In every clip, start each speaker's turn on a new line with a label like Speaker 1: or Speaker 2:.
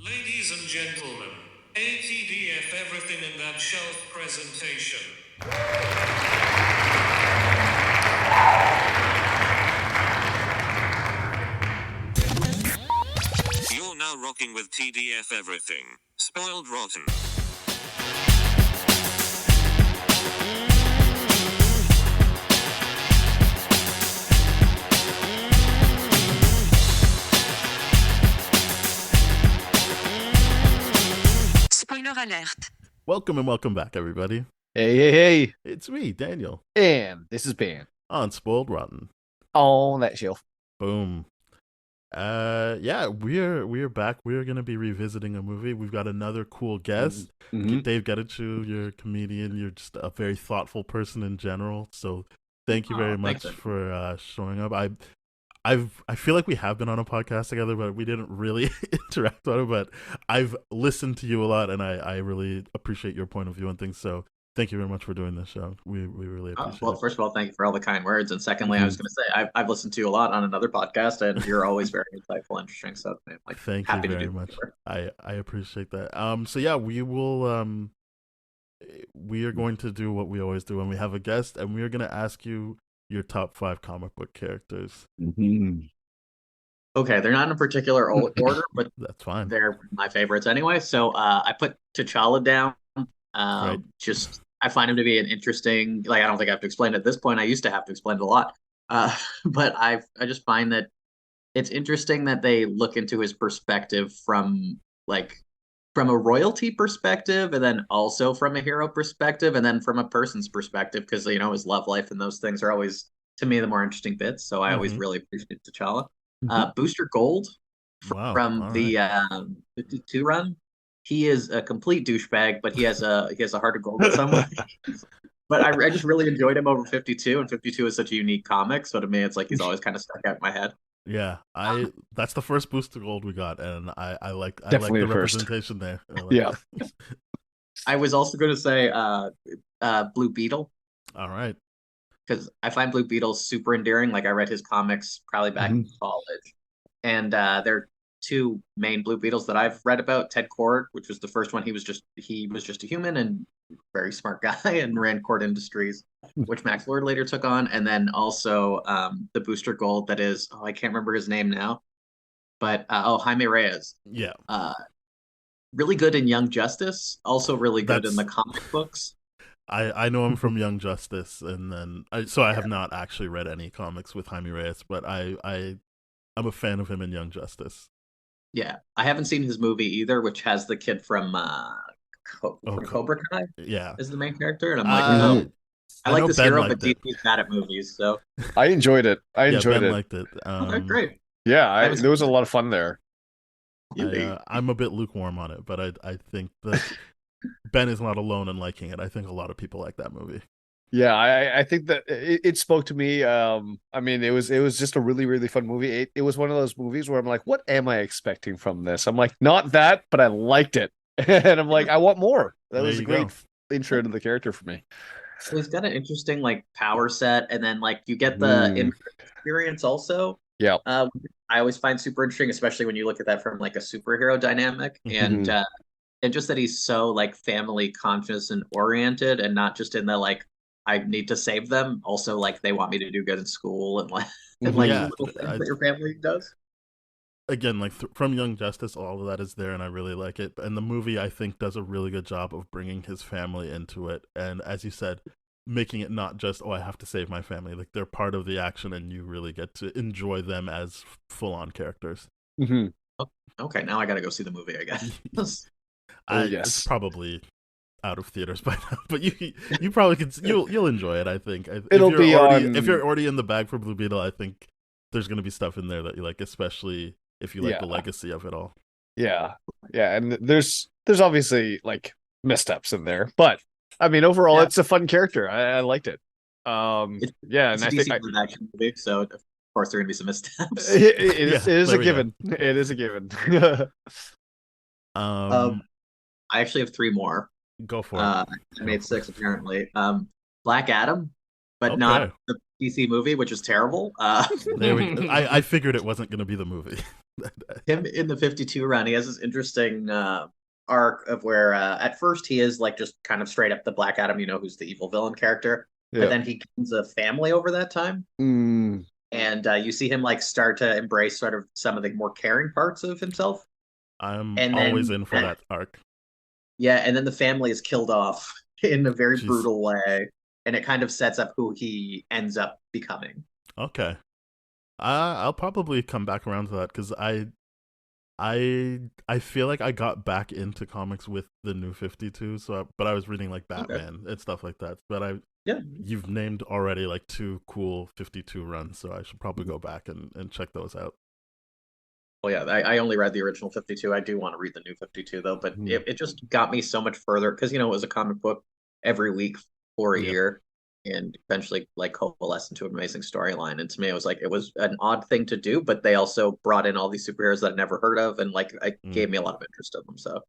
Speaker 1: Ladies and gentlemen, ATDF everything in that shelf presentation. You're now rocking with TDF everything. Spoiled rotten.
Speaker 2: Spoiler alert.
Speaker 3: Welcome and welcome back, everybody.
Speaker 4: Hey.
Speaker 3: It's me, Daniel,
Speaker 4: And this is Ben
Speaker 3: on Spoiled Rotten.
Speaker 4: on that shelf.
Speaker 3: Boom. Yeah, we're back. We're gonna be revisiting a movie. We've got another cool guest,
Speaker 4: Mhm.
Speaker 3: Dave Getachew. You're a comedian. You're just a very thoughtful person in general. So thank you very much
Speaker 5: thanks.
Speaker 3: for showing up. I feel like we have been on a podcast together, but we didn't really interact on it. But I've listened to you a lot, and I really appreciate your point of view on things. So thank you very much for doing this show. We really appreciate
Speaker 5: Well,
Speaker 3: it.
Speaker 5: first of all, thank you for all the kind words. And secondly, I was going to say, I've listened to you a lot on another podcast, and you're always very insightful, interesting. So I'm
Speaker 3: Thank
Speaker 5: happy
Speaker 3: you
Speaker 5: to
Speaker 3: very
Speaker 5: do
Speaker 3: much.
Speaker 5: more.
Speaker 3: I appreciate that. So yeah, we will we are going to do what we always do when we have a guest, and we are going to ask you your top 5 comic book characters.
Speaker 5: Okay, they're not in a particular order, but
Speaker 3: That's fine.
Speaker 5: they're my favorites anyway. So I put T'Challa down.
Speaker 3: Right.
Speaker 5: Just I find him to be an interesting. Like I don't think I have to explain it at this point. I used to have to explain it a lot, but I just find that it's interesting that they look into his perspective from a royalty perspective, and then also from a hero perspective, and then from a person's perspective, because his love life and those things are always, to me, the more interesting bits. So I always really appreciate T'Challa. Booster Gold
Speaker 3: Wow.
Speaker 5: from
Speaker 3: all
Speaker 5: the
Speaker 3: right.
Speaker 5: 52 run. He is a complete douchebag, but he has a heart of gold in some way. But I just really enjoyed him over 52, and 52 is such a unique comic. So to me, it's like he's always kind of stuck out in my head.
Speaker 3: Yeah, that's the first Booster Gold we got, and I like
Speaker 4: Definitely
Speaker 3: the
Speaker 4: the first.
Speaker 3: representation there. I like
Speaker 4: Yeah.
Speaker 3: that.
Speaker 5: I was also going to say Blue Beetle,
Speaker 3: All right.
Speaker 5: because I find Blue Beetle super endearing. Like I read his comics probably back in college, and there are two main Blue Beetles that I've read about. Ted Kord, which was the first one. He was just a human and very smart guy, and ran Kord Industries, which Max Lord later took on. And then also the Booster Gold that is, I can't remember his name now, but Jaime Reyes.
Speaker 3: Yeah.
Speaker 5: Really good in Young Justice, also really good in
Speaker 3: That's-
Speaker 5: the comic books.
Speaker 3: I know him from Young Justice, and then I have not actually read any comics with Jaime Reyes, but I'm a fan of him in Young Justice.
Speaker 5: Yeah, I haven't seen his movie either, which has the kid from Cobra Kai
Speaker 3: Yeah.
Speaker 5: as the main character, and I'm like, I like
Speaker 3: know
Speaker 5: this
Speaker 3: Ben
Speaker 5: hero,
Speaker 3: liked
Speaker 5: but
Speaker 3: it.
Speaker 5: DC's bad at movies, so
Speaker 4: I enjoyed it. I
Speaker 3: Yeah,
Speaker 4: enjoyed
Speaker 3: Ben
Speaker 4: it.
Speaker 3: liked it.
Speaker 5: okay, great.
Speaker 4: Yeah, there was a lot of fun there.
Speaker 3: I'm a bit lukewarm on it, but I think that Ben is not alone in liking it. I think a lot of people like that movie.
Speaker 4: Yeah, I think that it spoke to me. I mean, it was just a really, really fun movie. It was one of those movies where I'm like, what am I expecting from this? I'm like, not that, but I liked it. And I'm like, I want more. That
Speaker 3: There
Speaker 4: was a
Speaker 3: you
Speaker 4: great
Speaker 3: go.
Speaker 4: intro to the character for me.
Speaker 5: So he's got an interesting power set, and then you get the immigrant experience also.
Speaker 4: Yeah.
Speaker 5: I always find super interesting, especially when you look at that from a superhero dynamic, and just that he's so family conscious and oriented, and not just in the I need to save them. Also, they want me to do good in school, and
Speaker 3: Yeah,
Speaker 5: little things that your family does.
Speaker 3: Again, from Young Justice, all of that is there, and I really like it. And the movie, I think, does a really good job of bringing his family into it, and as you said, making it not just, I have to save my family. Like, they're part of the action, and you really get to enjoy them as full-on characters.
Speaker 5: Okay, now I gotta go see the movie, I guess.
Speaker 4: Yes.
Speaker 3: It's probably out of theaters by now, but you probably can. You'll enjoy it. I think
Speaker 4: It'll be on...
Speaker 3: if you're already in the bag for Blue Beetle. I think there's going to be stuff in there that you like, especially if you like the legacy of it all.
Speaker 4: Yeah, and there's obviously missteps in there, but I mean overall it's a fun character. I liked it.
Speaker 5: It's a DC action movie, so of course there are gonna be some missteps.
Speaker 4: It is a given. It is a given.
Speaker 5: I actually have 3 more.
Speaker 3: Go for it.
Speaker 5: I made 6 apparently. Black Adam, but not the DC movie, which is terrible.
Speaker 3: There we go. I figured it wasn't going to be the movie.
Speaker 5: Him in the 52 run, he has this interesting arc of where at first he is like just kind of straight up the Black Adam, who's the evil villain character, but
Speaker 4: Yeah.
Speaker 5: then he gains a family over that time,
Speaker 4: Mm,
Speaker 5: and you see him like start to embrace sort of some of the more caring parts of himself,
Speaker 3: I'm
Speaker 5: and
Speaker 3: always
Speaker 5: then
Speaker 3: in for that arc.
Speaker 5: yeah, and then the family is killed off in a very
Speaker 3: Jeez.
Speaker 5: brutal way, and it kind of sets up who he ends up becoming.
Speaker 3: Okay. I'll probably come back around to that because I feel like I got back into comics with the New 52, but I was reading like Batman and stuff like that. But
Speaker 5: Yeah.
Speaker 3: you've named already like 2 cool 52 runs, so I should probably go back and check those out.
Speaker 5: Well, yeah, I only read the original 52. I do want to read the new 52 though, but
Speaker 4: Hmm.
Speaker 5: it just got me so much further because it was a comic book every week for a
Speaker 3: Yep.
Speaker 5: year, and eventually like coalesced into an amazing storyline. And to me, it was an odd thing to do, but they also brought in all these superheroes that I'd never heard of, and like it gave me a lot of interest in them. So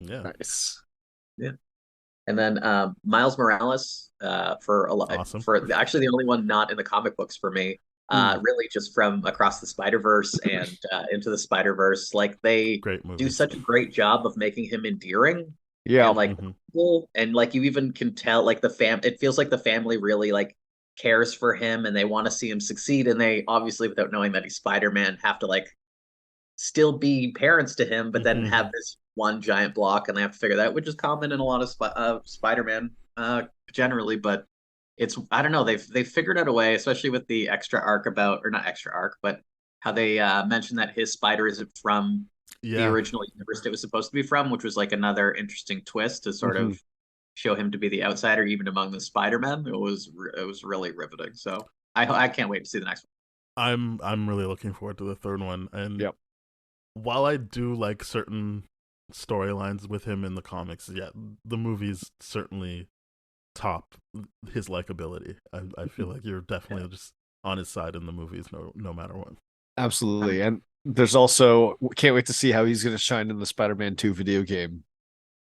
Speaker 3: Yeah.
Speaker 4: nice.
Speaker 5: yeah. And then Miles Morales, for a lot,
Speaker 3: Awesome.
Speaker 5: for actually the only one not in the comic books for me. Really just from Across the Spider-Verse and Into the Spider-Verse, like they
Speaker 3: Great
Speaker 5: do
Speaker 3: movies.
Speaker 5: such a great job of making him endearing
Speaker 4: Yeah.
Speaker 5: and like
Speaker 3: Mhm.
Speaker 5: cool, and like you even can tell like it feels like the family really like cares for him and they want to see him succeed, and they obviously, without knowing that he's Spider-Man, have to like still be parents to him, but then
Speaker 3: Mhm.
Speaker 5: have this one giant block, and they have to figure that out, which is common in a lot of Spider-Man generally. But I don't know, they've figured out a way, especially with the extra arc about, or not extra arc, but how they mentioned that his spider isn't from the
Speaker 3: Yeah.
Speaker 5: original universe it was supposed to be from, which was like another interesting twist to sort
Speaker 4: Mhm.
Speaker 5: of show him to be the outsider even among the Spider-Men. It was really riveting. So I can't wait to see the next
Speaker 3: I'm really looking forward to the third one. And
Speaker 4: Yep.
Speaker 3: while I do like certain storylines with him in the comics, yeah, the movies certainly top his likability. I feel like you're definitely just on his side in the movies, no matter what.
Speaker 4: Absolutely.
Speaker 5: one.
Speaker 4: And there's also, can't wait to see how he's going to shine in the Spider-Man 2 video game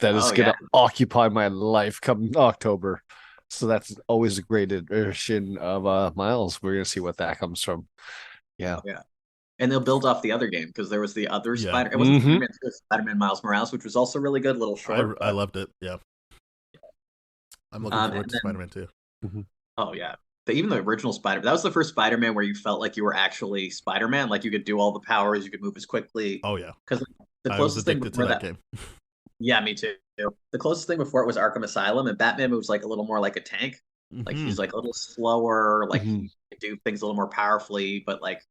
Speaker 4: that is
Speaker 5: Oh
Speaker 4: going
Speaker 5: yeah.
Speaker 4: to occupy my life come October. So that's always a great addition of Miles. We're going to see what that comes from. Yeah.
Speaker 5: Yeah. And they'll build off the other game because there was the other
Speaker 3: Yeah.
Speaker 5: Spider. It wasn't
Speaker 4: Mhm.
Speaker 5: Spider-Man 2, it was Spider-Man Miles Morales, which was also really good, little short.
Speaker 3: I
Speaker 5: But
Speaker 3: loved it. Yeah. I'm looking forward
Speaker 5: and
Speaker 3: to
Speaker 5: then
Speaker 3: Spider-Man too.
Speaker 5: oh yeah, even the original Spider. That was the first Spider-Man where you felt like you were actually Spider-Man, like you could do all the powers, you could move as quickly.
Speaker 3: Oh yeah.
Speaker 5: Because the
Speaker 3: I was
Speaker 5: closest thing
Speaker 3: addicted to
Speaker 5: before
Speaker 3: that
Speaker 5: that,
Speaker 3: game.
Speaker 5: yeah, me too. The closest thing before it was Arkham Asylum, and Batman moves like a little more like a tank. Like
Speaker 3: Mhm.
Speaker 5: he's like a little slower, like
Speaker 4: Mhm.
Speaker 5: he can do things a little more powerfully, but like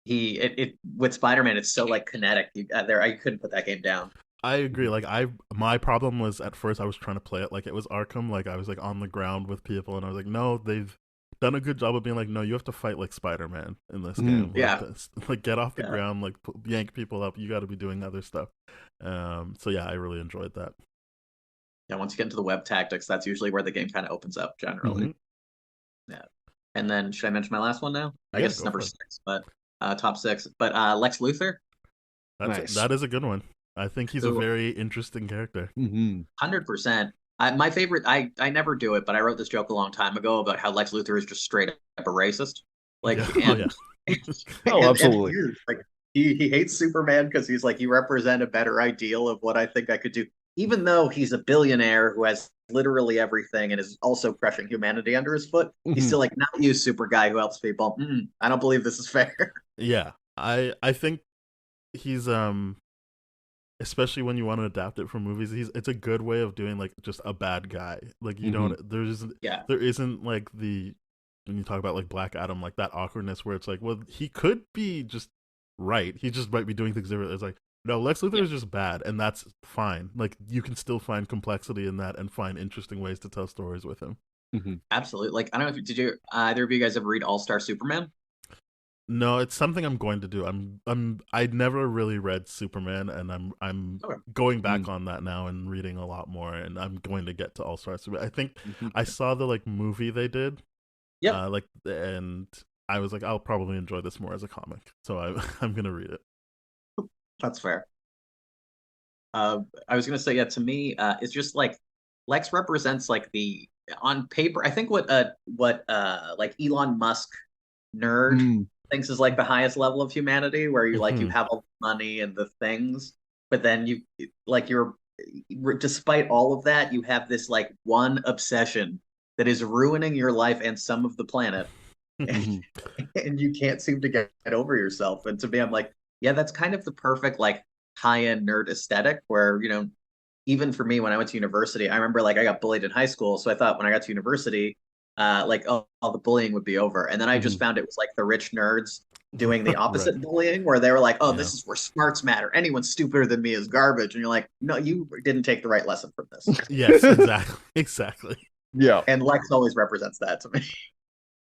Speaker 5: it with Spider-Man, it's so like kinetic. I couldn't put that game down.
Speaker 3: I agree. Like my problem was at first I was trying to play it like it was Arkham. Like I was like on the ground with people, and I was like, no, they've done a good job of being like, no, you have to fight like Spider-Man in this game.
Speaker 5: Yeah.
Speaker 3: Like get off the
Speaker 5: Yeah.
Speaker 3: ground, like yank people up. You got to be doing other stuff. So yeah, I really enjoyed that.
Speaker 5: Yeah, once you get into the web tactics, that's usually where the game kind of opens up generally.
Speaker 3: Mhm.
Speaker 5: Yeah. And then should I mention my last one now? I
Speaker 3: Yeah,
Speaker 5: guess it's
Speaker 3: go
Speaker 5: number
Speaker 3: for it.
Speaker 5: 6, but top 6. But Lex Luthor,
Speaker 4: Nice.
Speaker 3: That is a good one. I think he's a
Speaker 5: who
Speaker 3: very interesting character.
Speaker 4: Mhm.
Speaker 5: 100%. My favorite. I never do it, but I wrote this joke a long time ago about how Lex Luthor is just straight up a racist. Like,
Speaker 3: Yeah. Oh yeah.
Speaker 4: Oh,
Speaker 5: and
Speaker 4: absolutely.
Speaker 5: he is. Like he hates Superman because he's like, you represent a better ideal of what I think I could do. Even though he's a billionaire who has literally everything and is also crushing humanity under his foot, he's
Speaker 4: Mhm.
Speaker 5: still like, not you, super guy who helps people. I don't believe this is fair.
Speaker 3: Yeah. I think he's especially when you want to adapt it for movies, it's a good way of doing like just a bad guy. Like you don't
Speaker 5: Yeah.
Speaker 3: there isn't like the when you talk about like Black Adam, like that awkwardness where it's like, well, he could be just right. He just might be doing things different. It's like, no, Lex Luthor is just bad, and that's fine. Like you can still find complexity in that and find interesting ways to tell stories with him.
Speaker 4: Mhm.
Speaker 5: Absolutely. Like, I don't know if did you either of you guys ever read All Star Superman?
Speaker 3: No, it's something I'm going to do. I never really read Superman, and I'm
Speaker 5: Okay.
Speaker 3: going back on that now and reading a lot more, and I'm going to get to All Star Superman. I think
Speaker 4: Mhm.
Speaker 3: I saw the like movie they did.
Speaker 5: Yeah.
Speaker 3: And I was like, I'll probably enjoy this more as a comic, so I'm gonna read it.
Speaker 5: That's fair. I was gonna say, yeah, to me, it's just like Lex represents like the on paper. I think what like Elon Musk nerd
Speaker 4: Mm.
Speaker 5: thinks is like the highest level of humanity, where you like you
Speaker 3: Mhm.
Speaker 5: have all the money and the things, but then you like you're despite all of that, you have this like one obsession that is ruining your life and some of the planet,
Speaker 4: Mhm.
Speaker 5: and you can't seem to get over yourself. And to me, I'm like, yeah, that's kind of the perfect like high-end nerd aesthetic where, even for me when I went to university, I remember like I got bullied in high school. So I thought when I got to university, like oh, all the bullying would be over. And then I just
Speaker 4: Mhm.
Speaker 5: found it was like the rich nerds doing the
Speaker 3: Right.
Speaker 5: opposite bullying where they were like, oh,
Speaker 3: Yeah.
Speaker 5: this is where smarts matter. Anyone stupider than me is garbage. And you're like, no, you didn't take the right lesson from this.
Speaker 3: Yes, exactly. Exactly.
Speaker 4: Yeah.
Speaker 5: And Lex always represents that to me.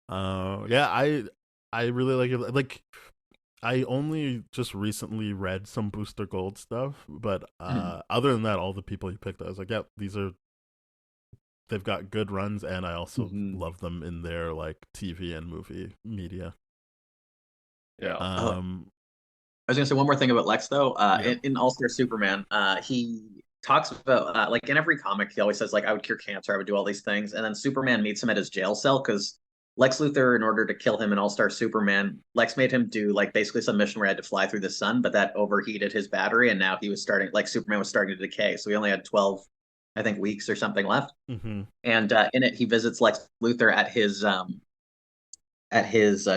Speaker 3: Yeah, I really like it. Like, I only just recently read some Booster Gold stuff, but other than that, all the people you picked, I was like, yep, they've got good runs, and I also
Speaker 4: Mhm.
Speaker 3: love them in their like TV and movie media.
Speaker 4: Yeah.
Speaker 3: Um,
Speaker 5: I was gonna say one more thing about Lex though.
Speaker 3: yeah.
Speaker 5: In All Star Superman, he talks about like in every comic, he always says like I would cure cancer, I would do all these things, and then Superman meets him at his jail cell because Lex Luthor, in order to kill him in All Star Superman, Lex made him do like basically some mission where he had to fly through the sun, but that overheated his battery, and now he was starting like Superman was starting to decay, so he only had 12, I think, weeks or something left.
Speaker 3: Mm-hmm.
Speaker 5: And in it, he visits Lex Luthor at his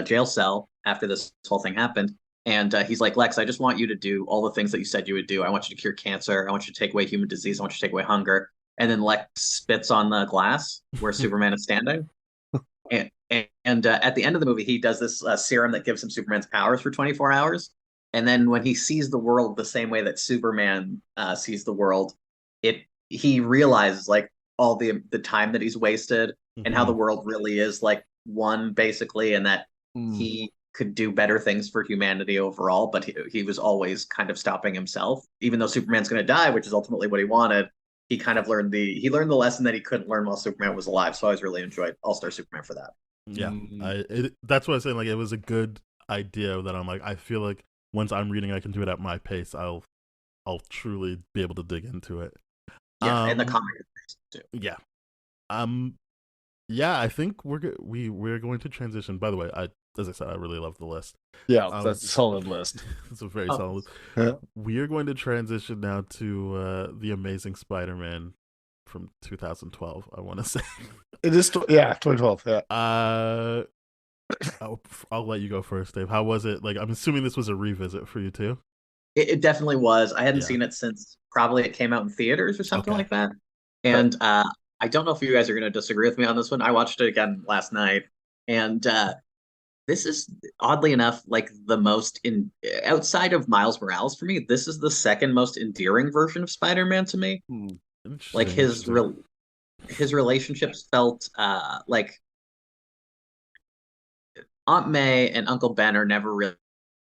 Speaker 5: jail cell after this whole thing happened. And he's like, Lex, I just want you to do all the things that you said you would do. I want you to cure cancer. I want you to take away human disease. I want you to take away hunger. And then Lex spits on the glass where Superman is standing. And at the end of the movie, he does this serum that gives him Superman's powers for 24 hours. And then when he sees the world the same way that Superman sees the world, he realizes like all the time that he's wasted and how
Speaker 3: Mm-hmm.
Speaker 5: the world really is like one basically, and that
Speaker 4: Mm.
Speaker 5: he could do better things for humanity overall, but he was always kind of stopping himself. Even though Superman's going to die, which is ultimately what he wanted, he kind of learned the lesson that he couldn't learn while Superman was alive. So I always really enjoyed All Star Superman for that.
Speaker 3: Yeah,
Speaker 4: Mm.
Speaker 3: that's what I was saying. Like, it was a good idea that I'm like, I feel like once I'm reading, I can do it at my pace. I'll truly be able to dig into it.
Speaker 5: Yeah, and the
Speaker 3: Um,
Speaker 5: comic is nice, too.
Speaker 3: yeah. Um, yeah. I think we're going to transition. By the way, as I said, I really love the list.
Speaker 4: Yeah,
Speaker 3: Um,
Speaker 4: that's a solid list.
Speaker 3: It's a very
Speaker 5: Oh,
Speaker 3: solid.
Speaker 4: Yeah.
Speaker 3: We are going to transition now to the Amazing Spider-Man from 2012. I want to say.
Speaker 4: It is, 2012. Yeah.
Speaker 3: I'll let you go first, Dave. How was it? Like, I'm assuming this was a revisit for you too.
Speaker 5: it definitely was. I hadn't
Speaker 3: Yeah.
Speaker 5: seen it since probably it came out in theaters or something
Speaker 3: Okay.
Speaker 5: like that. And I don't know if you guys are going to disagree with me on this one. I watched it again last night, and this is oddly enough like the most in outside of Miles Morales for me. This is the second most endearing version of Spider-Man to me. Like
Speaker 3: Interesting.
Speaker 5: his relationships felt like Aunt May and Uncle Ben are never really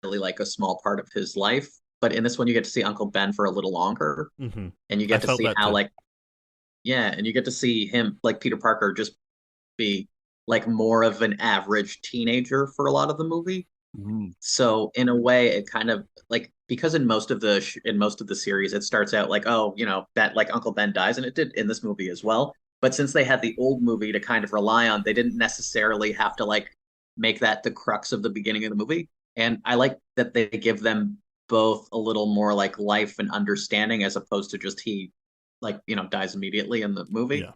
Speaker 5: like a small part of his life. But in this one, you get to see Uncle Ben for a little longer,
Speaker 3: Hmm.
Speaker 5: and you
Speaker 3: I
Speaker 5: get to
Speaker 3: felt
Speaker 5: see
Speaker 3: that
Speaker 5: how
Speaker 3: too.
Speaker 5: like yeah, and you get to see him like Peter Parker just be like more of an average teenager for a lot of the movie.
Speaker 4: Mhm.
Speaker 5: So in a way, it kind of like because in most of the series, it starts out like oh that like Uncle Ben dies, and it did in this movie as well. But since they had the old movie to kind of rely on, they didn't necessarily have to like make that the crux of the beginning of the movie. And I like that they give them both a little more like life and understanding as opposed to just he like dies immediately in the movie.
Speaker 3: Yeah.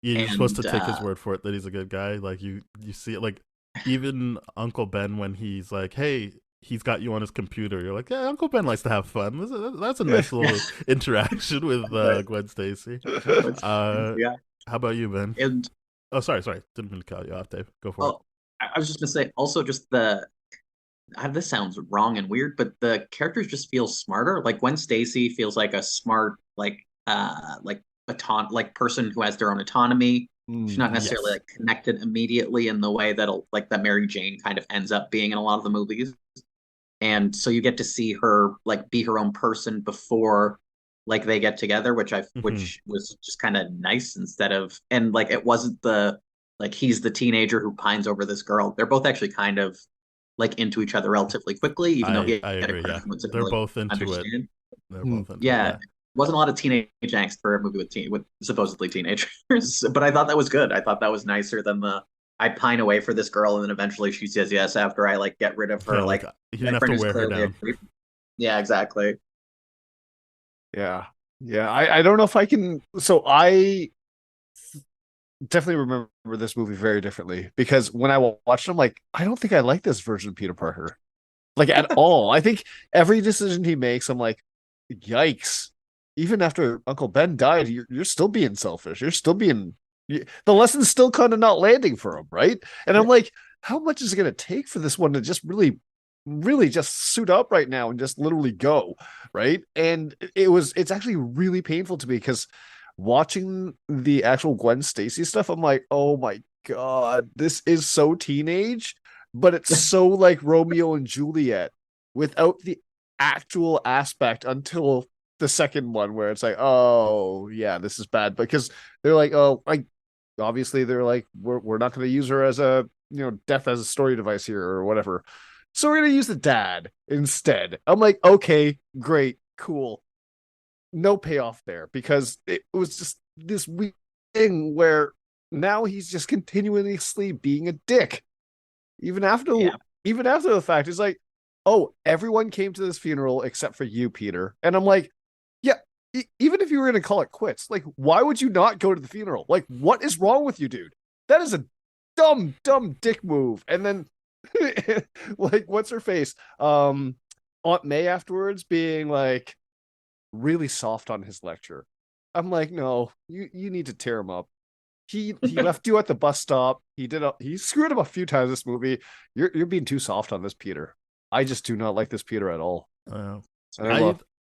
Speaker 3: Yeah, you're supposed to
Speaker 5: And
Speaker 3: take his word for it that he's a good guy. Like, you see it, like, even Uncle Ben, when he's like, "Hey, he's got you on his computer," you're like, "Yeah, Uncle Ben likes to have fun." That's a nice little interaction with
Speaker 5: right.
Speaker 3: Gwen Stacy.
Speaker 5: But,
Speaker 3: How
Speaker 5: yeah,
Speaker 3: about you, Ben?
Speaker 5: and
Speaker 3: Oh, sorry, didn't mean to cut you off, Dave. Go for it.
Speaker 5: oh, I was just gonna say also just the this sounds wrong and weird, but the characters just feel smarter. Like Gwen Stacy feels like a smart like like person who has their own autonomy. She's not necessarily
Speaker 3: Yes.
Speaker 5: like connected immediately in the way that Mary Jane kind of ends up being in a lot of the movies. And so you get to see her like be her own person before like they get together,
Speaker 3: Hmm.
Speaker 5: which was just kind of nice instead of and like it wasn't the like he's the teenager who pines over this girl. They're both actually kind of like into each other relatively quickly, even though
Speaker 3: I
Speaker 5: he had a
Speaker 3: agree.
Speaker 5: crush
Speaker 3: Yeah,
Speaker 5: and didn't
Speaker 3: they're
Speaker 5: really
Speaker 3: both into it.
Speaker 5: understand.
Speaker 3: They're both into it.
Speaker 5: Yeah,
Speaker 3: Yeah.
Speaker 5: wasn't a lot of teenage angst for a movie with supposedly teenagers, but I thought that was good. I thought that was nicer than I pine away for this girl, and then eventually she says yes after I like get rid of her.
Speaker 3: Yeah, like
Speaker 5: Like
Speaker 3: he
Speaker 5: my
Speaker 3: didn't have
Speaker 5: friend
Speaker 3: to
Speaker 5: is
Speaker 3: wear her
Speaker 5: clearly a
Speaker 3: down.
Speaker 5: creep. Yeah, exactly.
Speaker 4: Yeah. Yeah. I don't know if I can. So I definitely remember this movie very differently because when I watched it, I'm like, I don't think I like this version of Peter Parker. Like at all. I think every decision he makes, I'm like, yikes. Even after Uncle Ben died, you're still being selfish. You're still being the lesson's still kind of not landing for him, right? And I'm like, how much is it going to take for this one to just really just suit up right now and just literally go, right? And it's actually really painful to me because watching the actual Gwen Stacy stuff, I'm like, oh my God, this is so teenage, but it's so like Romeo and Juliet without the actual aspect until the second one where it's like, oh yeah, this is bad because they're like, oh, like obviously they're like, we're not going to use her as a death as a story device here or whatever, so we're going to use the dad instead. I'm like, okay, great, cool, no payoff there because it was just this weird thing where now he's just continuously being a dick even after
Speaker 5: Yeah.
Speaker 4: even after the fact. It's like, oh, everyone came to this funeral except for you, Peter. And I'm like, yeah, even if you were going to call it quits, like, why would you not go to the funeral? Like, what is wrong with you, dude? That is a dumb dick move. And then like, what's her face, Aunt May afterwards being like really soft on his lecture. I'm like, no, you need to tear him up. He left you at the bus stop. He screwed up a few times this movie. You're being too soft on this Peter. I just do not like this Peter at all.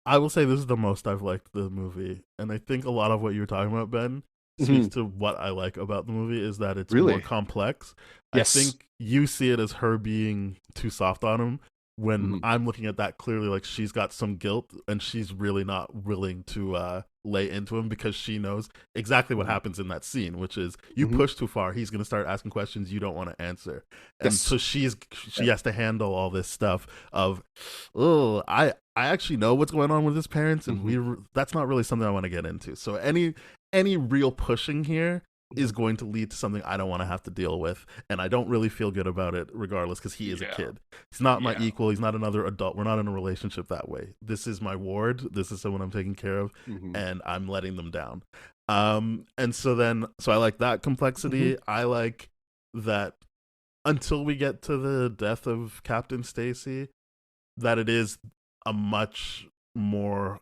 Speaker 3: I will say this is the most I've liked the movie, and I think a lot of what you were talking about, Ben, speaks to what I like about the movie is that it's
Speaker 4: Really?
Speaker 3: more complex.
Speaker 4: Yes.
Speaker 3: I think you see it as her being too soft on him when I'm looking at that clearly like she's got some guilt and she's really not willing to lay into him because she knows exactly what happens in that scene, which is you push too far, he's going to start asking questions you don't want to answer. And so she has to handle all this stuff of, oh, I actually know what's going on with his parents, and that's not really something I want to get into. So any real pushing here is going to lead to something I don't want to have to deal with, and I don't really feel good about it regardless because he is a kid. He's not my equal. He's not another adult. We're not in a relationship that way. This is my ward. This is someone I'm taking care of, and I'm letting them down. And so I like that complexity. I like that until we get to the death of Captain Stacy, that it is a much more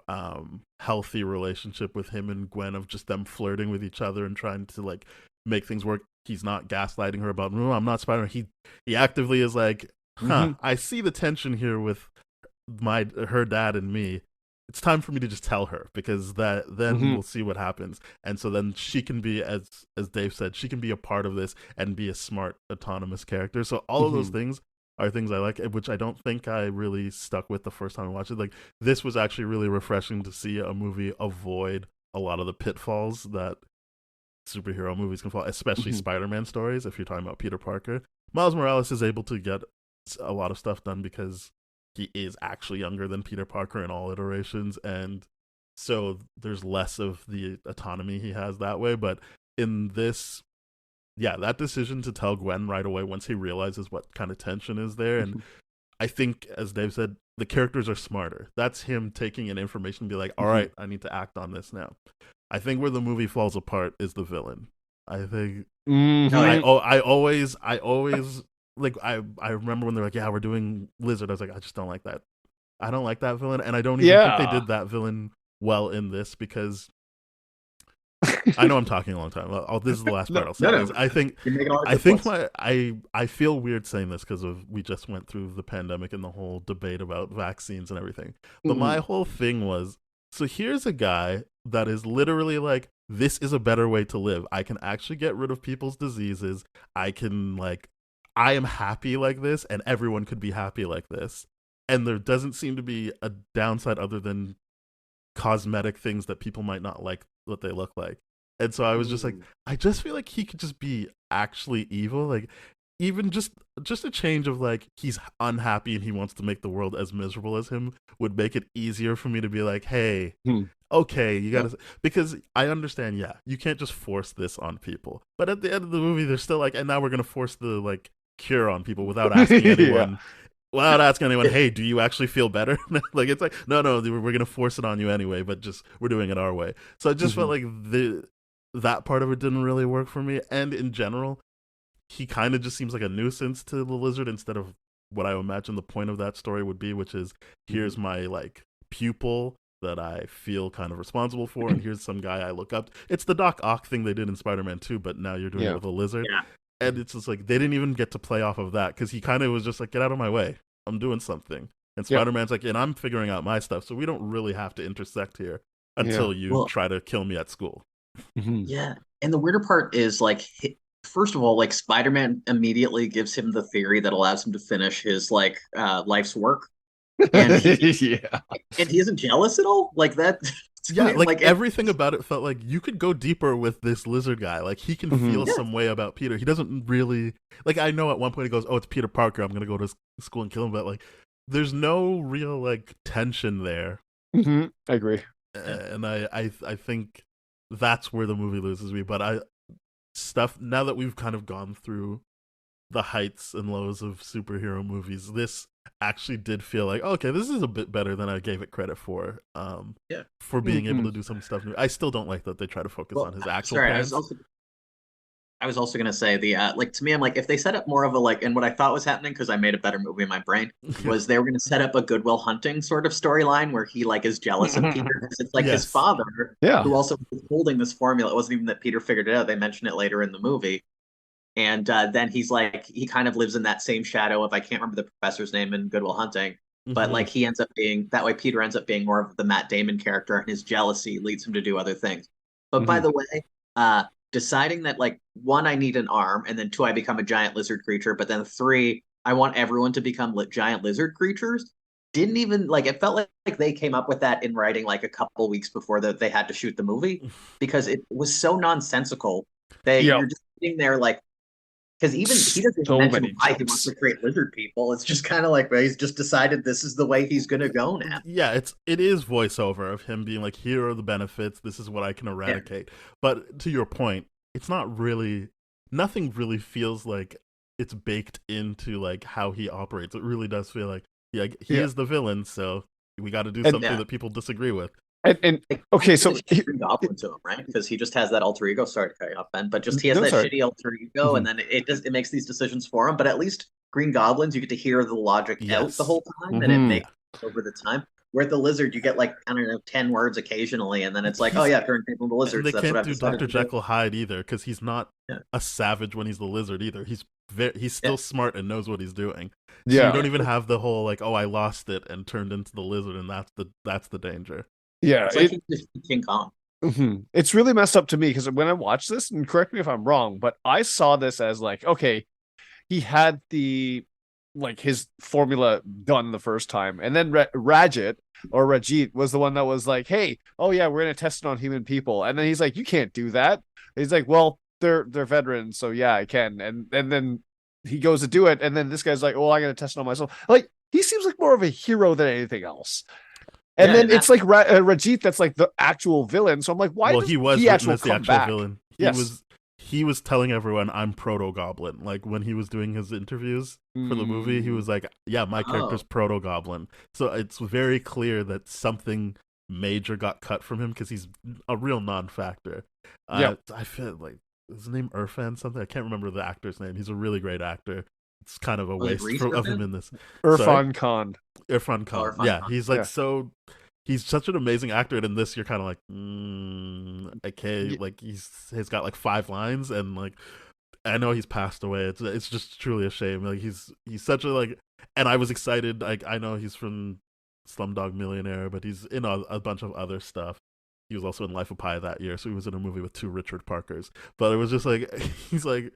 Speaker 3: healthy relationship with him and Gwen, of just them flirting with each other and trying to like make things work. He's not gaslighting her about, no, I'm not Spider-Man. He actively is like, I see the tension here with her dad and me. It's time for me to just tell her, because then we'll see what happens. And so then she can be, as Dave said, she can be a part of this and be a smart, autonomous character. So all of those things are things I like, which I don't think I really stuck with the first time I watched it. Like, this was actually really refreshing to see a movie avoid a lot of the pitfalls that superhero movies can fall, especially Spider-Man stories. If you're talking about Peter Parker, Miles Morales is able to get a lot of stuff done because he is actually younger than Peter Parker in all iterations, and so there's less of the autonomy he has that way. But in this, that decision to tell Gwen right away once he realizes what kind of tension is there, and I think, as Dave said, the characters are smarter. That's him taking in information and be like, all right, I need to act on this now. I think where the movie falls apart is the villain. I think I always like, I remember when they're like, yeah, we're doing Lizard. I was like, I just don't like that. I don't like that villain, and I don't even think they did that villain well in this, because I know I'm talking a long time. This is the last part I'll say.
Speaker 5: No.
Speaker 3: I think I feel weird saying this because we just went through the pandemic and the whole debate about vaccines and everything. But my whole thing was, so here's a guy that is literally like, this is a better way to live. I can actually get rid of people's diseases. I am happy like this, and everyone could be happy like this. And there doesn't seem to be a downside other than cosmetic things that people might not like what they look like. And so I was just like, I just feel like he could just be actually evil. Like, even just a change of like, he's unhappy and he wants to make the world as miserable as him would make it easier for me to be like, hey, okay, you gotta, because I understand, yeah, you can't just force this on people. But at the end of the movie, they're still like, and now we're gonna force the like cure on people without asking anyone. Without asking anyone, hey, do you actually feel better? Like it's like, no, we're gonna force it on you anyway, but just we're doing it our way. So I just felt like that part of it didn't really work for me. And in general, he kind of just seems like a nuisance to the lizard instead of what I imagine the point of that story would be, which is here's my like pupil that I feel kind of responsible for, and here's some guy I look up. It's the Doc Ock thing they did in Spider-Man 2, but now you're doing it with a lizard.
Speaker 5: Yeah.
Speaker 3: And it's just like they didn't even get to play off of that because he kind of was just like, get out of my way. I'm doing something. And Spider-Man's like, and I'm figuring out my stuff. So we don't really have to intersect here until you try to kill me at school.
Speaker 5: Yeah. And the weirder part is like, first of all, like Spider-Man immediately gives him the theory that allows him to finish his like life's work. And he isn't jealous at all. Like that.
Speaker 3: Yeah, like everything about it felt like you could go deeper with this lizard guy. Like he can feel some way about Peter. He doesn't really like. I know at one point he goes, "Oh, it's Peter Parker. I'm gonna go to school and kill him." But like, there's no real like tension there.
Speaker 4: I agree,
Speaker 3: and I think that's where the movie loses me. But now that we've kind of gone through the heights and lows of superhero movies, this actually did feel like, okay, this is a bit better than I gave it credit for. For being able to do some stuff new. I still don't like that they try to focus on his actual plans.
Speaker 5: I was also gonna say the like to me, I'm like, if they set up more of a like, and what I thought was happening because I made a better movie in my brain was they were gonna set up a Goodwill Hunting sort of storyline where he like is jealous of Peter because it's like his father, who also was holding this formula. It wasn't even that Peter figured it out. They mention it later in the movie. And then he's like, he kind of lives in that same shadow of, I can't remember the professor's name in Goodwill Hunting, but like he ends up being, that way Peter ends up being more of the Matt Damon character, and his jealousy leads him to do other things. But by the way, deciding that like, one, I need an arm, and then two, I become a giant lizard creature, but then three, I want everyone to become giant lizard creatures, didn't even, like, it felt like they came up with that in writing like a couple weeks before they had to shoot the movie, because it was so nonsensical. You're just sitting there like, because even he doesn't mention why he wants to create lizard people. It's just kind of like, well, he's just decided this is the way he's going to go now.
Speaker 3: Yeah, it is voiceover of him being like, here are the benefits. This is what I can eradicate. Yeah. But to your point, it's not really, nothing really feels like it's baked into like how he operates. It really does feel like he is the villain, so we got to do something that people disagree with.
Speaker 4: And okay, so
Speaker 5: Green Goblin to him, right? Because he just has that alter ego. Sorry to cut you off, Ben, but just he has shitty alter ego, and then it makes these decisions for him. But at least Green Goblins, you get to hear the logic out the whole time, and it makes over the time. Where the lizard, you get like, I don't know, 10 words occasionally, and then it's like, oh yeah, turn people into lizards.
Speaker 3: And they can't do Dr. Jekyll Hyde either, because he's not a savage when he's the lizard either. He's still smart and knows what he's doing. So you don't even have the whole like, oh, I lost it and turned into the lizard, and that's the danger.
Speaker 4: Yeah,
Speaker 5: it's like he's King Kong.
Speaker 4: It's really messed up to me because when I watched this, and correct me if I'm wrong, but I saw this as like, okay, he had his formula done the first time, and then Rajit was the one that was like, hey, oh yeah, we're gonna test it on human people, and then he's like, you can't do that. He's like, well, they're veterans, so yeah, I can, and then he goes to do it, and then this guy's like, oh, I'm gonna test it on myself. Like, he seems like more of a hero than anything else. And then it's like Rajit that's like the actual villain. So I'm like, why? Well,
Speaker 3: he was the actual villain. He was telling everyone, I'm Proto Goblin. Like when he was doing his interviews for the movie, he was like, yeah, my character's Proto Goblin. So it's very clear that something major got cut from him because he's a real non-factor. I feel like his name Irfan something. I can't remember the actor's name. He's a really great actor. It's kind of a waste of him in this.
Speaker 4: Irfan Khan.
Speaker 3: Irfan Khan. Yeah, he's like he's such an amazing actor, and in this you're kind of like, okay, like he's got like 5 lines, and like I know he's passed away. It's just truly a shame. Like he's such a like, and I was excited. Like I know he's from Slumdog Millionaire, but he's in a bunch of other stuff. He was also in Life of Pi that year, so he was in a movie with 2 Richard Parkers. But it was just like he's like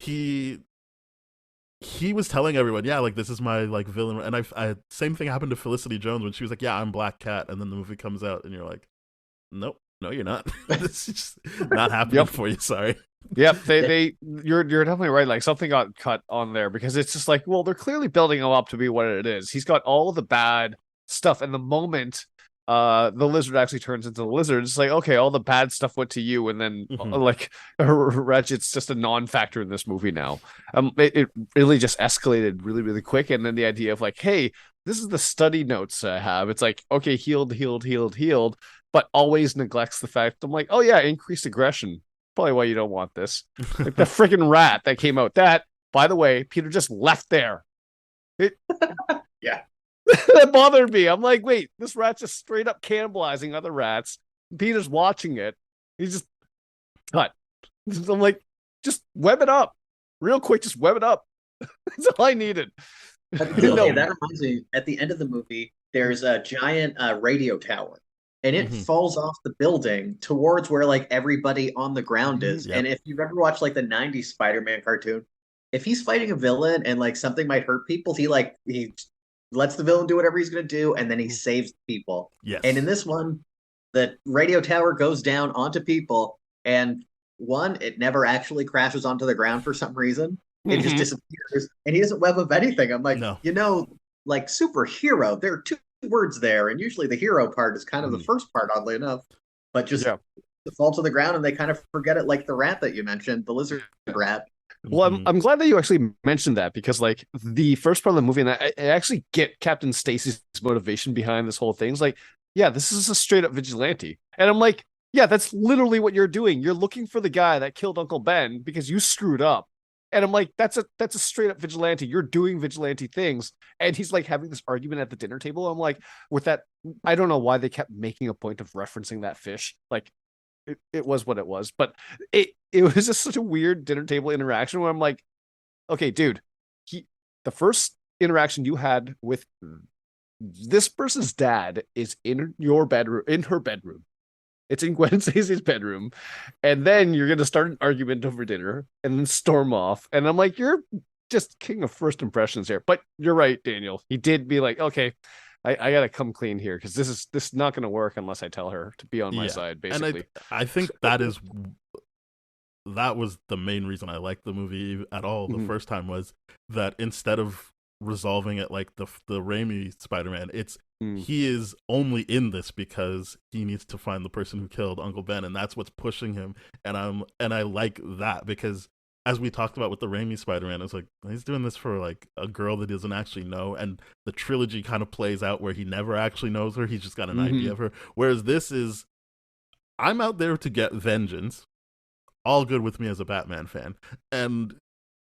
Speaker 3: he was telling everyone, yeah, like this is my like villain, and I same thing happened to Felicity Jones when she was like, yeah, I'm Black Cat, and then the movie comes out, and you're like, nope, no, you're not. It's just not happening for you. Sorry.
Speaker 4: Yep, you're definitely right. Like something got cut on there because it's just like, well, they're clearly building him up to be what it is. He's got all the bad stuff, and the moment the lizard actually turns into the lizard. It's like, okay, all the bad stuff went to you, and then
Speaker 3: Mhm.
Speaker 4: like Ratchet's just a non-factor in this movie now. It really just escalated really, really quick. And then the idea of like, hey, this is the study notes I have. It's like, okay, healed, but always neglects the fact. I'm like, oh yeah, increased aggression. Probably why you don't want this. Like the freaking rat that came out. That, by the way, Peter just left there. It,
Speaker 5: Yeah.
Speaker 4: that bothered me. I'm like, wait, this rat's just straight up cannibalizing other rats. Peter's watching it. He's just cut. I'm like, just web it up. Real quick, just web it up. That's all I needed.
Speaker 5: Okay,
Speaker 4: No.
Speaker 5: that reminds me. At the end of the movie, there's a giant radio tower, and it
Speaker 3: Mhm.
Speaker 5: falls off the building towards where like everybody on the ground is.
Speaker 3: Yep.
Speaker 5: And if you've ever watched like the '90s Spider-Man cartoon, if he's fighting a villain and like something might hurt people, he lets the villain do whatever he's gonna do, and then he saves people.
Speaker 3: Yes.
Speaker 5: And in this one, the radio tower goes down onto people, and one, it never actually crashes onto the ground for some reason. It just
Speaker 4: Mhm.
Speaker 5: disappears, and he doesn't web of anything. I'm like,
Speaker 3: No.
Speaker 5: like superhero, there are two words there, and usually the hero part is kind of the first part, oddly enough. But just
Speaker 4: Yeah.
Speaker 5: fall to the ground, and they kind of forget it, like the rat that you mentioned, the lizard rat.
Speaker 4: Well,
Speaker 3: Mhm.
Speaker 4: I'm glad that you actually mentioned that because like the first part of the movie, and I actually get Captain Stacy's motivation behind this whole thing. It's like, yeah, this is a straight up vigilante, and I'm like, yeah, that's literally what you're doing. You're looking for the guy that killed Uncle Ben because you screwed up, and I'm like, that's a straight up vigilante. You're doing vigilante things, and he's like having this argument at the dinner table. I'm like, with that, I don't know why they kept making a point of referencing that fish, like. It was what it was, but it was just such a weird dinner table interaction where I'm like, okay, dude, the first interaction you had with this person's dad is in your bedroom, in her bedroom. It's in Gwen Stacy's bedroom, and then you're gonna start an argument over dinner and then storm off. And I'm like, you're just king of first impressions here. But you're right, Daniel. He did be like, okay, I gotta come clean here because this is not gonna work unless I tell her to be on my side, basically.
Speaker 3: And I think that was the main reason I liked the movie at all the first time, was that instead of resolving it like the Raimi Spider-Man, he is only in this because he needs to find the person who killed Uncle Ben, and that's what's pushing him. And I like that because, as we talked about with the Raimi Spider-Man, it's like he's doing this for like a girl that he doesn't actually know, and the trilogy kind of plays out where he never actually knows her. He's just got an idea of her. Whereas this is, I'm out there to get vengeance. All good with me as a Batman fan. And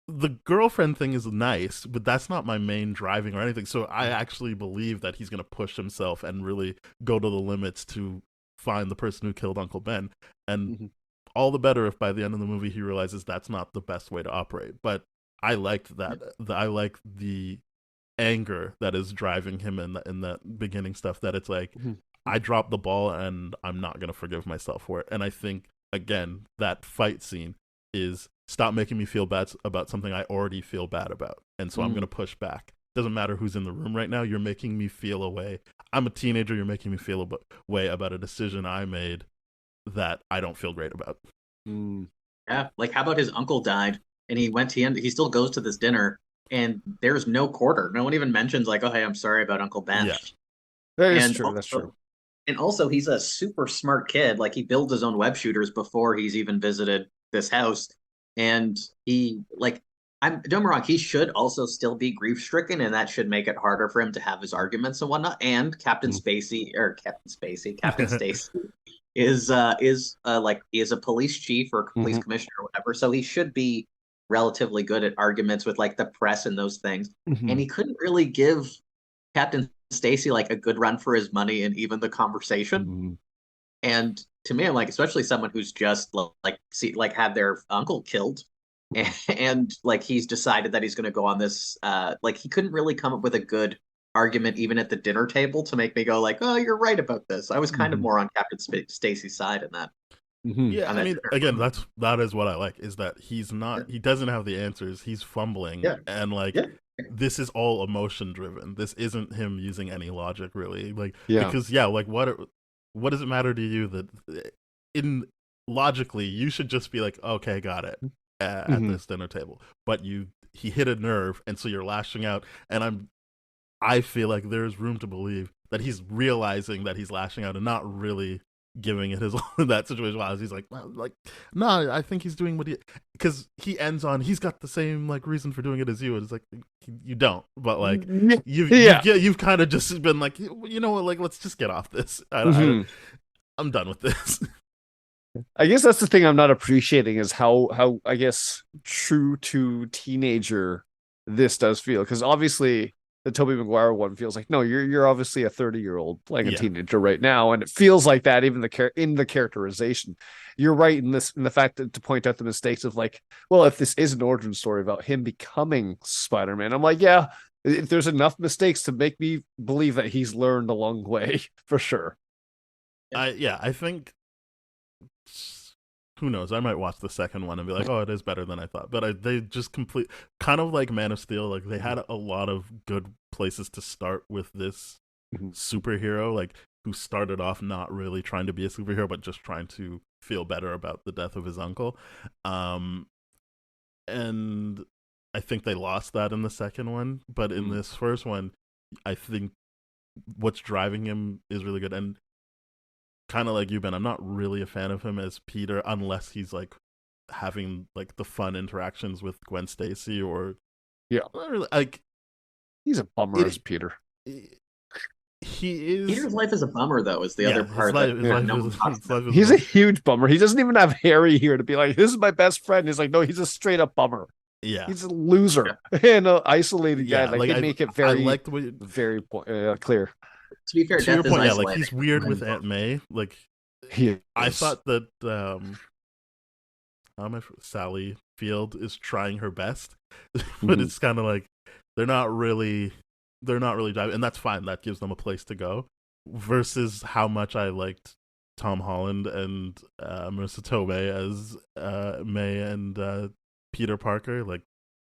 Speaker 3: the girlfriend thing is nice, but that's not my main driving or anything. So I actually believe that he's going to push himself and really go to the limits to find the person who killed Uncle Ben. And all the better if by the end of the movie he realizes that's not the best way to operate. But I liked that. I like the anger that is driving him in that beginning stuff, that it's like, I dropped the ball and I'm not going to forgive myself for it. And I think, again, that fight scene is, stop making me feel bad about something I already feel bad about. And so I'm going to push back. Doesn't matter who's in the room right now. You're making me feel a way. I'm a teenager. You're making me feel a way about a decision I made that I don't feel great about.
Speaker 5: Yeah, like how about his uncle died and he still goes to this dinner and there's no quarter. No one even mentions like, oh, hey, I'm sorry about Uncle Ben.
Speaker 3: Yeah.
Speaker 4: That is
Speaker 5: And
Speaker 4: true. That's
Speaker 5: also-
Speaker 4: true.
Speaker 5: And also, he's a super smart kid. Like he builds his own web shooters before he's even visited this house. And he don't get me wrong, he should also still be grief stricken, and that should make it harder for him to have his arguments and whatnot. And Captain Stacy is like he is a police chief or police commissioner or whatever. So he should be relatively good at arguments with like the press and those things. And he couldn't really give Captain Stacy like a good run for his money in even the conversation. And to me, I'm like, especially someone who's just had their uncle killed, and like he's decided that he's going to go on this. Like he couldn't really come up with a good argument even at the dinner table to make me go like, oh, you're right about this. I was kind of more on Captain Stacy's side in that.
Speaker 3: Yeah, I mean, again, that is what I like, is that he's not, he doesn't have the answers. He's fumbling, and like. This is all emotion driven. This isn't him using any logic, really. Like, because like what does it matter to you that logically you should just be like, okay, got it at this dinner table, but he hit a nerve, and so you're lashing out. And I feel like there's room to believe that he's realizing that he's lashing out and not really giving it his all in that situation. While he's like, no, I think he's doing what he, because he ends on, he's got the same like reason for doing it as you. And it's like, you don't, but like you've kind of just been like, you know what, like let's just get off this. I'm done with this.
Speaker 4: I guess that's the thing I'm not appreciating is how I guess true to teenager this does feel, because obviously the Tobey Maguire one feels like, no, you're obviously a 30-year-old playing a teenager right now, and it feels like that even in the characterization. You're right in the fact that to point out the mistakes of like, well, if this is an origin story about him becoming Spider-Man, I'm like, yeah, if there's enough mistakes to make me believe that he's learned along the way for sure.
Speaker 3: I think, who knows? I might watch the second one and be like, "Oh, it is better than I thought." But they just kind of like Man of Steel. Like they had a lot of good places to start with this superhero, like who started off not really trying to be a superhero, but just trying to feel better about the death of his uncle. And I think they lost that in the second one, but in this first one, I think what's driving him is really good. And kind of like you, Ben, I'm not really a fan of him as Peter unless he's like having like the fun interactions with Gwen Stacy or like
Speaker 4: he's a bummer as Peter.
Speaker 3: He is.
Speaker 5: Peter's life is a bummer though. Is the other part
Speaker 4: he's a huge bummer. He doesn't even have Harry here to be like, "This is my best friend." He's like, no, he's a straight up bummer.
Speaker 3: Yeah,
Speaker 4: he's a loser and an isolated guy. Like they make it very, very clear.
Speaker 5: To be fair,
Speaker 3: to your point, like he's weird with Aunt May. Like I thought that Sally Field is trying her best, but it's kind of like they're not really diving, and that's fine. That gives them a place to go. Versus how much I liked Tom Holland and Marissa Tomei as May and Peter Parker, like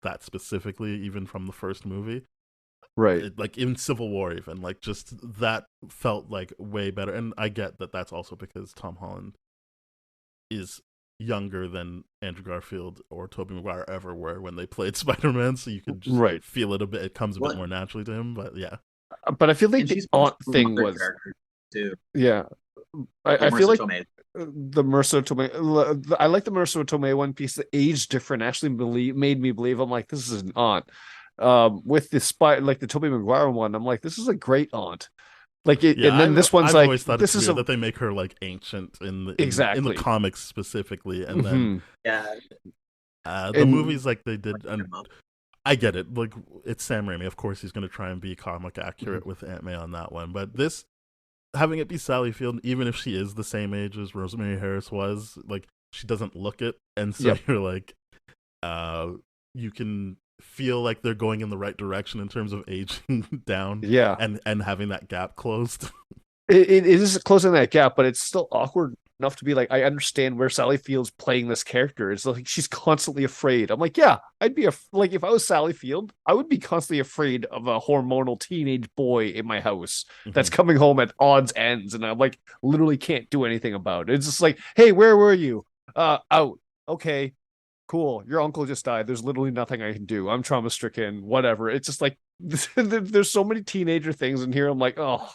Speaker 3: that specifically, even from the first movie.
Speaker 4: Right.
Speaker 3: Like in Civil War even, like just that felt like way better. And I get that that's also because Tom Holland is younger than Andrew Garfield or Tobey Maguire ever were when they played Spider-Man, so you can just feel it a bit. It comes a bit more naturally to him, but yeah.
Speaker 4: But I feel like the aunt thing was
Speaker 5: too.
Speaker 4: Yeah. I feel like the Marissa Tomei, I like the Marissa Tomei one piece. The age different actually made me believe, I'm like, this is an aunt. With the like the Tobey Maguire one, I'm like, this is a great aunt. Like it, and then this one's
Speaker 3: I've
Speaker 4: like,
Speaker 3: always thought
Speaker 4: this is
Speaker 3: that they make her like ancient in the comics specifically, and then the movies like they did, and I get it. Like it's Sam Raimi, of course he's going to try and be comic accurate with Aunt May on that one, but this having it be Sally Field, even if she is the same age as Rosemary Harris was, like she doesn't look it, and so you're like, you can feel like they're going in the right direction in terms of aging down, and having that gap closed.
Speaker 4: It is closing that gap, but it's still awkward enough to be like, I understand where Sally Field's playing this character. It's like she's constantly afraid. I'm like, yeah, I'd be like, if I was Sally Field, I would be constantly afraid of a hormonal teenage boy in my house that's coming home at odds ends, and I'm like, literally can't do anything about it. It's just like, hey, where were you? Out. Okay, cool. Your uncle just died. There's literally nothing I can do. I'm trauma stricken. Whatever. It's just like there's so many teenager things in here. I'm like, oh.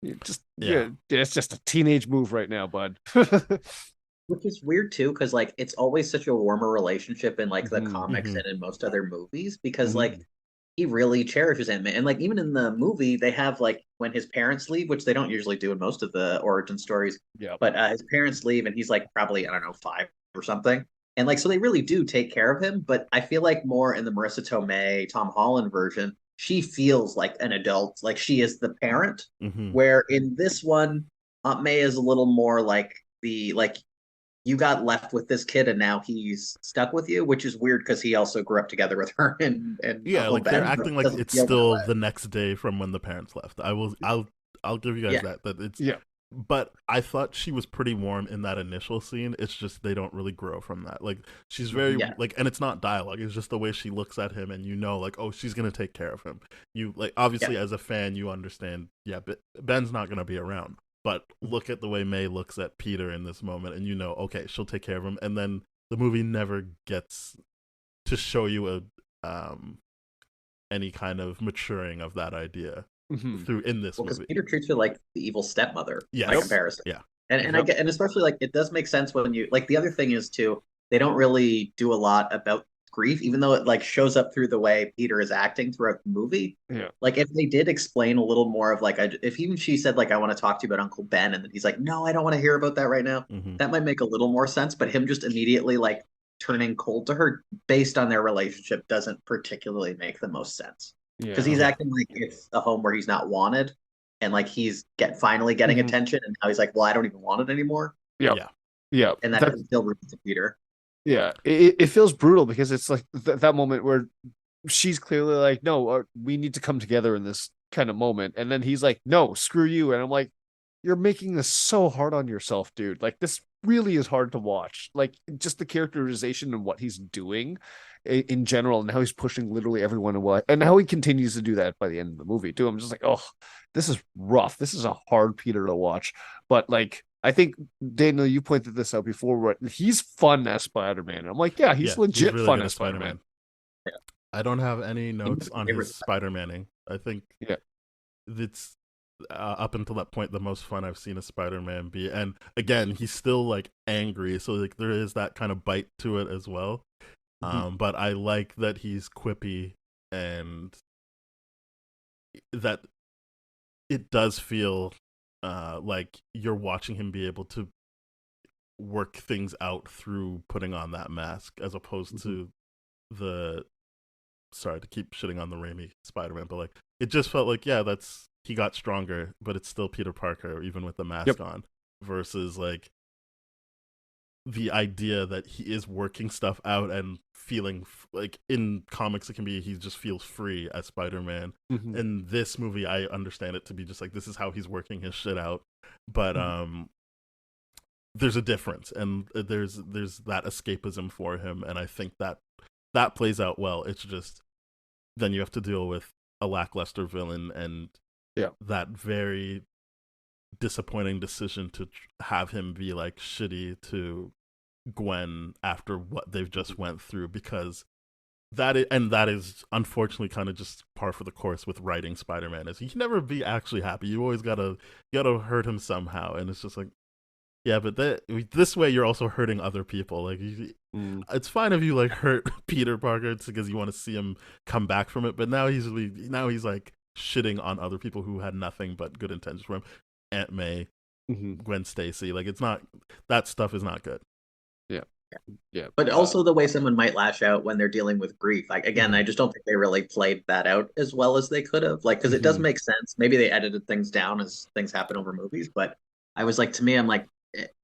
Speaker 4: It's just a teenage move right now, bud.
Speaker 5: Which is weird too, because like it's always such a warmer relationship in like the comics and in most other movies, because like he really cherishes Aunt May, and like even in the movie they have like when his parents leave, which they don't usually do in most of the origin stories. But his parents leave, and he's like probably, I don't know, 5 or something, and like so they really do take care of him. But I feel like more in the Marissa Tomei, Tom Holland version, she feels like an adult, like she is the parent, where in this one, Aunt May is a little more like you got left with this kid and now he's stuck with you, which is weird because he also grew up together with her and
Speaker 3: Uncle like Ben, they're acting like it's still the next day from when the parents left. I'll give you guys that it's But I thought she was pretty warm in that initial scene. It's just they don't really grow from that. Like she's very like, and it's not dialogue. It's just the way she looks at him, and you know, like, oh, she's gonna take care of him. You like obviously as a fan, you understand. Yeah, but Ben's not gonna be around. But look at the way May looks at Peter in this moment, and you know, okay, she'll take care of him. And then the movie never gets to show you any kind of maturing of that idea. through in this
Speaker 5: because
Speaker 3: movie.
Speaker 5: Peter treats her like the evil stepmother
Speaker 3: Yes.
Speaker 5: by comparison.
Speaker 3: Yeah.
Speaker 5: And I get, and especially like it does make sense when you like the other thing is too, they don't really do a lot about grief, even though it like shows up through the way Peter is acting throughout the movie.
Speaker 4: Yeah.
Speaker 5: Like if they did explain a little more of like if even she said like I want to talk to you about Uncle Ben, and then he's like, no, I don't want to hear about that right now. That might make a little more sense. But him just immediately like turning cold to her based on their relationship doesn't particularly make the most sense. Because he's acting like it's a home where he's not wanted, and like he's finally getting attention, and now he's like, well, I don't even want it anymore.
Speaker 4: Yeah.
Speaker 5: And that's still rude to Peter.
Speaker 4: Yeah, it feels brutal because it's like that moment where she's clearly like, no, we need to come together in this kind of moment. And then he's like, no, screw you. And I'm like, you're making this so hard on yourself, dude. Like, this really is hard to watch. Like, just the characterization and what he's doing in general, and how he's pushing literally everyone away, and how he continues to do that by the end of the movie, too. I'm just like, oh, this is rough. This is a hard Peter to watch. But, like, I think, Daniel, you pointed this out before, where he's fun as Spider-Man. I'm like, yeah, he's legit really fun as Spider-Man.
Speaker 5: Yeah.
Speaker 3: I don't have any notes on his Spider-Maning. I think it's up until that point the most fun I've seen a Spider-Man be. And again, he's still like angry, so like there is that kind of bite to it as well. But I like that he's quippy, and that it does feel like you're watching him be able to work things out through putting on that mask, as opposed to the, sorry to keep shitting on the Raimi Spider-Man, but like it just felt like, yeah, he got stronger, but it's still Peter Parker even with the mask on, versus like the idea that he is working stuff out and feeling like in comics it can be he just feels free as Spider-Man. In this movie I understand it to be just like this is how he's working his shit out, but there's a difference, and there's that escapism for him, and I think that plays out well. It's just then you have to deal with a lackluster villain and that very disappointing decision to have him be like shitty to Gwen after what they've just went through, because that is unfortunately kind of just par for the course with writing Spider-Man, is he can never be actually happy. You always gotta hurt him somehow, and it's just like, yeah, but this way you're also hurting other people. Like it's fine if you like hurt Peter Parker because you want to see him come back from it, but now he's like shitting on other people who had nothing but good intentions for him. Aunt May, Gwen Stacy, like it's not, that stuff is not good.
Speaker 4: Yeah.
Speaker 5: But also the way someone might lash out when they're dealing with grief. Like again, I just don't think they really played that out as well as they could have. Like, because it does make sense. Maybe they edited things down as things happen over movies, but I was like, to me, I'm like,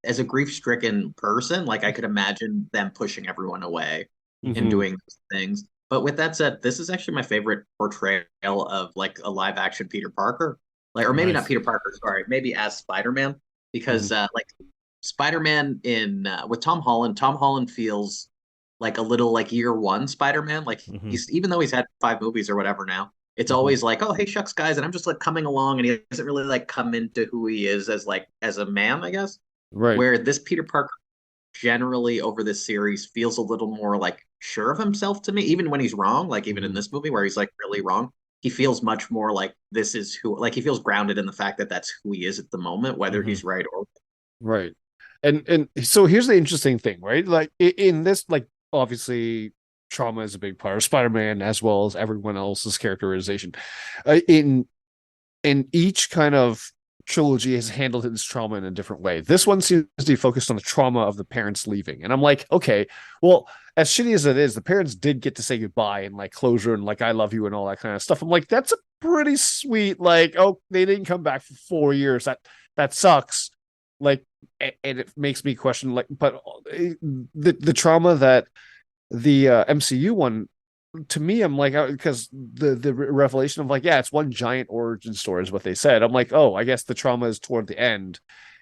Speaker 5: as a grief-stricken person, like I could imagine them pushing everyone away and doing those things. But with that said, this is actually my favorite portrayal of like a live-action Peter Parker, like, or maybe not Peter Parker, sorry, maybe as Spider-Man, because like Spider-Man in with Tom Holland feels like a little like year one Spider-Man. Like he's, even though he's had 5 movies or whatever now, it's always like, oh, hey, shucks, guys, and I'm just like coming along, and he doesn't really like come into who he is as a man, I guess.
Speaker 4: Right.
Speaker 5: Where this Peter Parker generally over this series feels a little more like sure of himself to me, even when he's wrong. Like even in this movie where he's like really wrong, he feels much more like this is who, like he feels grounded in the fact that that's who he is at the moment, whether he's right or
Speaker 4: right. And so here's the interesting thing, right? Like in this, like obviously trauma is a big part of Spider-Man as well as everyone else's characterization. In each kind of trilogy has handled his trauma in a different way. This one seems to be focused on the trauma of the parents leaving. And I'm like, okay, well, as shitty as it is, the parents did get to say goodbye and like closure and like, I love you and all that kind of stuff. I'm like, that's a pretty sweet, like, oh, they didn't come back for 4 years. That sucks. Like, and it makes me question, like, but the trauma that the MCU one, to me, I'm like, because the revelation of like, yeah, it's one giant origin story is what they said. I'm like, oh, I guess the trauma is toward the end,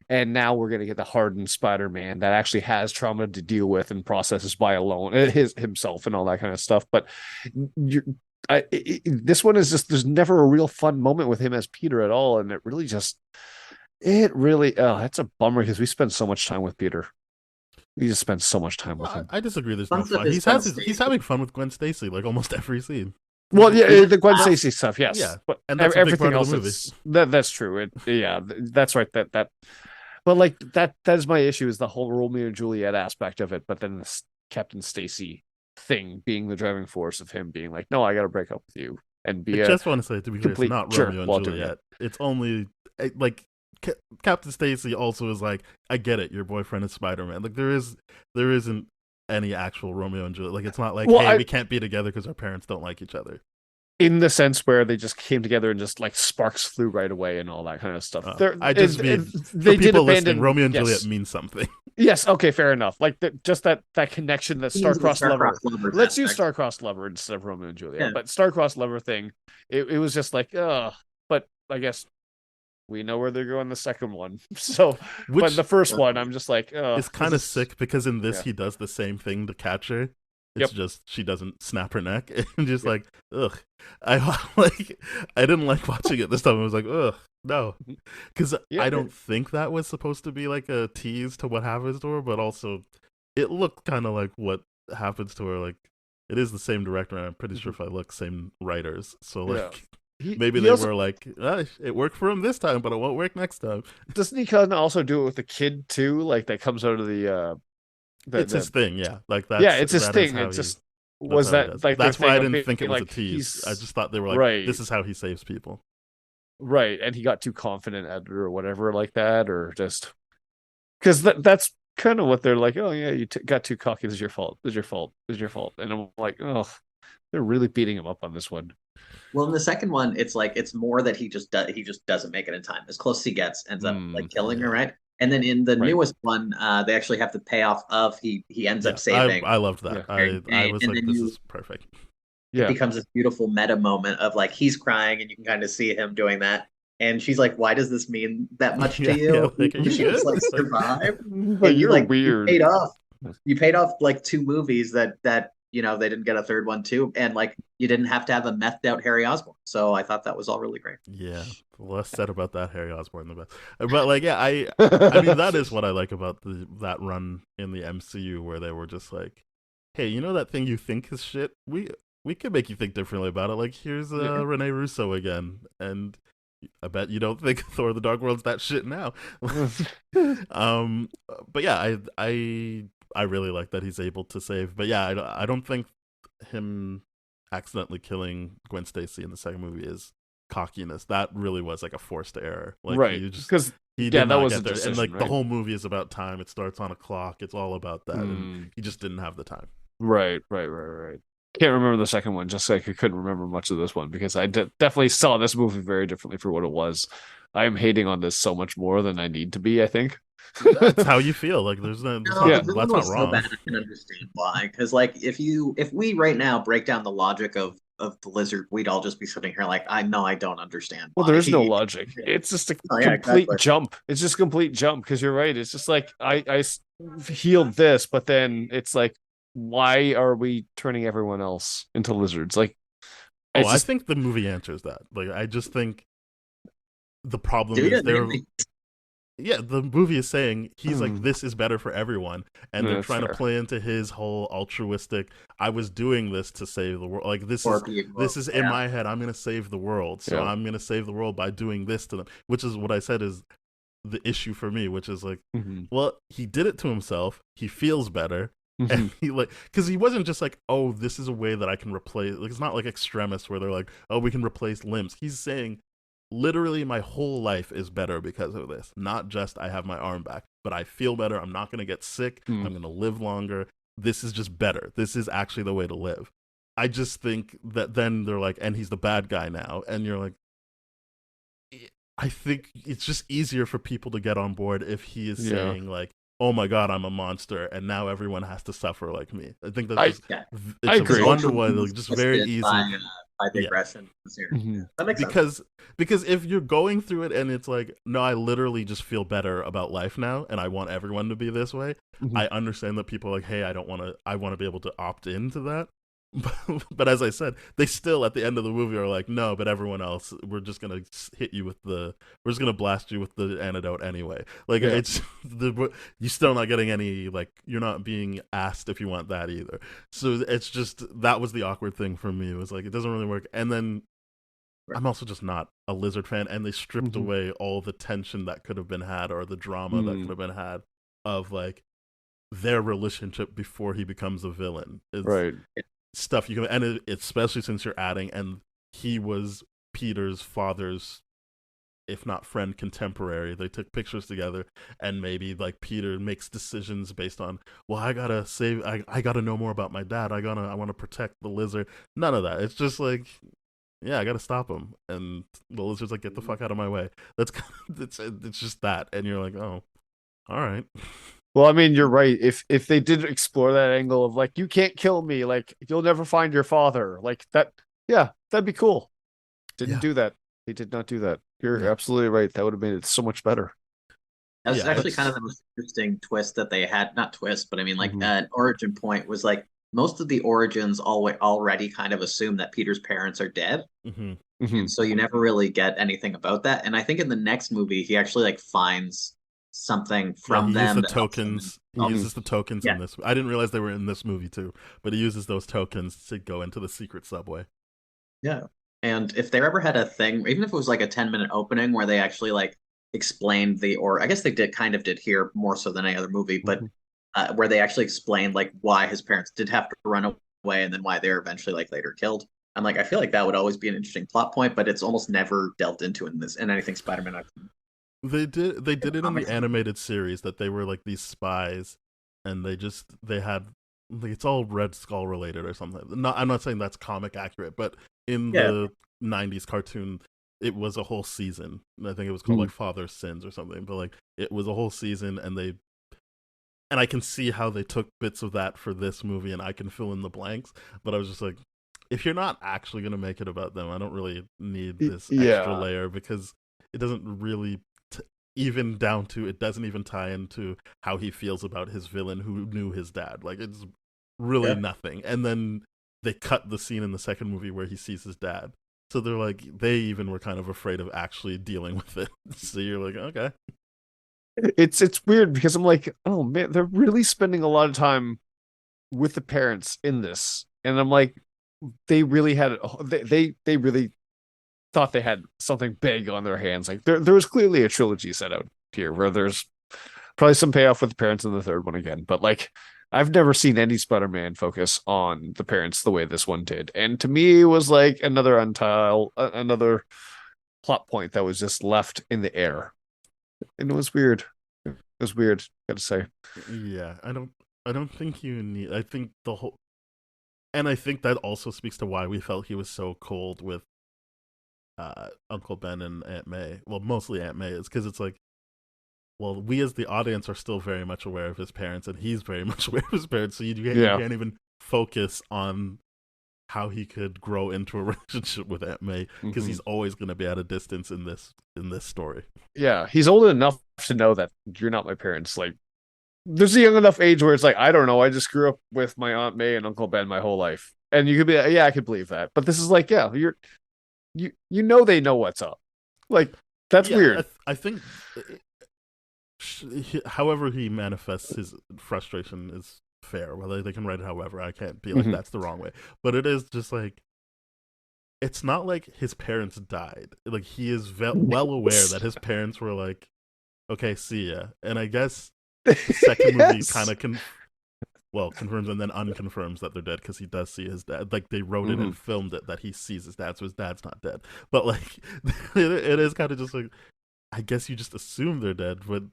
Speaker 4: and now we're gonna get the hardened Spider-Man that actually has trauma to deal with and processes by alone himself and all that kind of stuff. But this one is just, there's never a real fun moment with him as Peter at all, and it really that's a bummer because we spend so much time with Peter. We just spend so much time with him.
Speaker 3: I disagree. There's no fun. He's having fun with Gwen Stacy like almost every scene.
Speaker 4: Well, yeah,
Speaker 5: Yeah.
Speaker 4: the Gwen Stacy stuff, yes.
Speaker 3: Yeah,
Speaker 4: But
Speaker 3: and that's a big
Speaker 4: everything
Speaker 3: part of
Speaker 4: else
Speaker 3: the movie.
Speaker 4: is that's true. That's right. That but like that is my issue, is the whole Romeo and Juliet aspect of it, but then the Captain Stacy thing being the driving force of him being like, no, I got to break up with you and
Speaker 3: I
Speaker 4: be a
Speaker 3: just want to say, to be clear, it's
Speaker 4: complete
Speaker 3: not
Speaker 4: jerk
Speaker 3: Romeo and
Speaker 4: while doing
Speaker 3: Juliet. It's only like Captain Stacy also is like, I get it, your boyfriend is Spider-Man. Like there isn't any actual Romeo and Juliet. Like it's not like,
Speaker 4: Well,
Speaker 3: hey, we can't be together because our parents don't like each other.
Speaker 4: in the sense where they just came together and just like sparks flew right away and all that kind of stuff.
Speaker 3: I just mean
Speaker 4: they
Speaker 3: for
Speaker 4: did
Speaker 3: people
Speaker 4: abandon
Speaker 3: listening, Romeo and
Speaker 4: yes.
Speaker 3: Juliet means something.
Speaker 4: Yes, okay, fair enough. Like just that connection, that star-crossed lover.
Speaker 5: Lovers
Speaker 4: Let's use
Speaker 5: aspect.
Speaker 4: star-crossed lover instead of Romeo and Juliet.
Speaker 5: Yeah.
Speaker 4: But star-crossed lover thing, it was just like, but I guess we know where they're going the second one. So, but the first one, I'm just like,
Speaker 3: it's kind of sick because in this
Speaker 4: yeah.
Speaker 3: he does the same thing to catch her. It's just she doesn't snap her neck, and just like, ugh. I didn't like watching it this time. I was like, ugh, no, because I don't think that was supposed to be like a tease to what happens to her, but also it looked kind of like what happens to her. Like it is the same director, and I'm pretty sure if I look, same writers. So like. Maybe they were like, it worked for him this time, but it won't work next time.
Speaker 4: Doesn't he kind of also do it with the kid too? Like that comes out of the
Speaker 3: it's his thing, yeah. Like that's
Speaker 4: it's his thing. It just was that like
Speaker 3: that's why I didn't
Speaker 4: being,
Speaker 3: think it was
Speaker 4: like,
Speaker 3: a tease. I just thought they were like,
Speaker 4: right.
Speaker 3: This is how he saves people,
Speaker 4: right? And he got too confident at it or whatever like that, or just because that's kind of what they're like. Oh yeah, you got too cocky. This is your fault. This is your fault. This is your fault. And I'm like, oh, they're really beating him up on this one.
Speaker 5: Well, in the second one, it's like it's more that he just doesn't make it in time. As close as he gets, ends up like killing her, right? And then in the newest one, they actually have the payoff of he ends up saving.
Speaker 3: I loved that. I was like, this is perfect.
Speaker 5: It becomes this beautiful meta moment of like he's crying and you can kind of see him doing that. And she's like, "Why does this mean that much to you?
Speaker 3: Like, are you
Speaker 5: she
Speaker 3: good?
Speaker 5: just like survive."
Speaker 4: But
Speaker 5: and
Speaker 4: you're
Speaker 5: like,
Speaker 4: weird.
Speaker 5: You paid off like 2 movies that they didn't get a third one too, and like you didn't have to have a methed out Harry Osborn. So I thought that was all really great.
Speaker 3: Yeah, the less said about that Harry Osborn, the best. But like, yeah, I mean that is what I like about that run in the MCU where they were just like, hey, you know that thing you think is shit? We can make you think differently about it. Like here's Rene Russo again, and I bet you don't think Thor: The Dark World's that shit now. But yeah, I really like that he's able to save. But yeah, I don't think him accidentally killing Gwen Stacy in the second movie is cockiness. That really was like a forced error. Like,
Speaker 4: right? Because
Speaker 3: he did not
Speaker 4: was
Speaker 3: get there.
Speaker 4: decision,
Speaker 3: and like
Speaker 4: right?
Speaker 3: the whole movie is about time. It starts on a clock. It's all about that, and he just didn't have the time.
Speaker 4: Right. Can't remember the second one, just like I couldn't remember much of this one because I definitely saw this movie very differently for what it was. I am hating on this so much more than I need to be, I think.
Speaker 3: That's how you feel. Like there's that's not wrong.
Speaker 5: So bad I can understand why. Because like if we right now break down the logic of the lizard, we'd all just be sitting here like, I don't understand why.
Speaker 4: Well, there is no logic. It's just a complete jump. It's just a complete jump because you're right. It's just like I healed this, but then it's like, why are we turning everyone else into lizards? Like,
Speaker 3: I think the movie answers that. Like, I just think the problem is the movie is saying he's like, this is better for everyone, and they're trying to play into his whole altruistic. I was doing this to save the world. Like this is in my head. I'm gonna save the world, so I'm gonna save the world by doing this to them. Which is what I said is the issue for me. Which is like, well, he did it to himself. He feels better. And he like, because he wasn't just like, oh, this is a way that I can replace. Like, it's not like Extremis where they're like, oh, we can replace limbs. He's saying, literally, my whole life is better because of this. Not just I have my arm back, but I feel better. I'm not gonna get sick. I'm gonna live longer. This is just better. This is actually the way to live. I just think that then they're like, and he's the bad guy now, and you're like, I think it's just easier for people to get on board if he is saying like, oh my god, I'm a monster, and now everyone has to suffer like me. I think that's
Speaker 4: I agree.
Speaker 3: Wonder Woman, like, just very easy.
Speaker 5: By the aggression. That makes
Speaker 3: sense. Because if you're going through it and it's like, no, I literally just feel better about life now, and I want everyone to be this way. I understand that people are like, hey, I want to be able to opt into that. But as I said, they still at the end of the movie are like, no, but everyone else, we're just gonna hit you with we're just gonna blast you with the antidote anyway. Like
Speaker 4: Yeah.
Speaker 3: it's you still not getting any, like, you're not being asked if you want that either. So it's just, that was the awkward thing for me. It was like, it doesn't really work. And then I'm also just not a Lizard fan, and they stripped away all the tension that could have been had, or the drama that could have been had, of like their relationship before he becomes a villain. It's
Speaker 4: Right.
Speaker 3: stuff you can, and especially since you're adding, and he was Peter's father's, if not friend, contemporary. They took pictures together, and maybe like Peter makes decisions based on, well, I gotta save, I gotta know more about my dad. I want to protect the lizard. None of that. It's just like, yeah, I gotta stop him, and the lizard's like, get the fuck out of my way. That's it's just that, and you're like, oh, all right.
Speaker 4: Well, I mean, you're right. If they did explore that angle of like, you can't kill me, like you'll never find your father, like that, yeah, that'd be cool. Didn't
Speaker 3: Yeah.
Speaker 4: do that. They did not do that. You're
Speaker 3: Yeah.
Speaker 4: absolutely right. That would have made it so much better.
Speaker 5: That's
Speaker 3: Yeah,
Speaker 5: actually
Speaker 3: that's-
Speaker 5: kind of the most interesting twist that they had. Not twist, but I mean, like
Speaker 4: Mhm.
Speaker 5: that origin point was like most of the origins already kind of assume that Peter's parents are dead.
Speaker 3: Mhm.
Speaker 4: Mhm.
Speaker 5: So you never really get anything about that. And I think in the next movie, he actually like finds something
Speaker 3: Yeah,
Speaker 5: from
Speaker 3: he
Speaker 5: them
Speaker 3: used the
Speaker 5: that helps them.
Speaker 3: tokens. He uses the tokens
Speaker 5: Yeah.
Speaker 3: in this. I didn't realize they were in this movie too, but he uses those tokens to go into the secret subway.
Speaker 5: Yeah. And if they ever had a thing, even if it was like a 10-minute opening where they actually like explained or I guess they did here more so than any other movie, but where they actually explained like why his parents did have to run away and then why they were eventually like later killed. I'm like, I feel like that would always be an interesting plot point, but it's almost never delved into in anything Spider-Man I've seen.
Speaker 3: They did it in the
Speaker 5: comics.
Speaker 3: animated series, that they were like these spies, and they had, like, it's all Red Skull related or something. I'm not saying that's comic accurate, but in the 90s cartoon, it was a whole season. I think it was called like Father's Sins or something, but like it was a whole season, and I can see how they took bits of that for this movie, and I can fill in the blanks, but I was just like, if you're not actually going to make it about them, I don't really need this extra layer, because it doesn't really even down to, it doesn't even tie into how he feels about his villain who knew his dad. Like, it's really nothing. And then they cut the scene in the second movie where he sees his dad. So they're like, they even were kind of afraid of actually dealing with it. So you're like, okay.
Speaker 4: It's weird because I'm like, oh man, they're really spending a lot of time with the parents in this, and I'm like, they really had they really thought they had something big on their hands. Like there was clearly a trilogy set out here where there's probably some payoff with the parents in the third one again, but like I've never seen any Spider-Man focus on the parents the way this one did, and to me it was like another another plot point that was just left in the air, and it was weird. It was weird, gotta say.
Speaker 3: Yeah, I don't think you need, I think the whole, and I think that also speaks to why we felt he was so cold with Uncle Ben and Aunt May. Well, mostly Aunt May, is because it's like, well, we as the audience are still very much aware of his parents, and he's very much aware of his parents, so you can't even focus on how he could grow into a relationship with Aunt May, because he's always going to be at a distance in this story.
Speaker 4: Yeah, he's old enough to know that you're not my parents. Like, there's a young enough age where it's like, I don't know, I just grew up with my Aunt May and Uncle Ben my whole life, and you could be like, yeah, I could believe that. But this is like, yeah, you know they know what's up. Like, that's weird.
Speaker 3: I think however he manifests his frustration is fair. Whether they can write it however, I can't be like, that's the wrong way. But it is just like, it's not like his parents died. Like, he is well aware that his parents were like, okay, see ya. And I guess the second movie kind of confirms and then unconfirms that they're dead, because he does see his dad. Like, they wrote it and filmed it that he sees his dad, so his dad's not dead. But like, it is kind of just like, I guess you just assume they're dead, but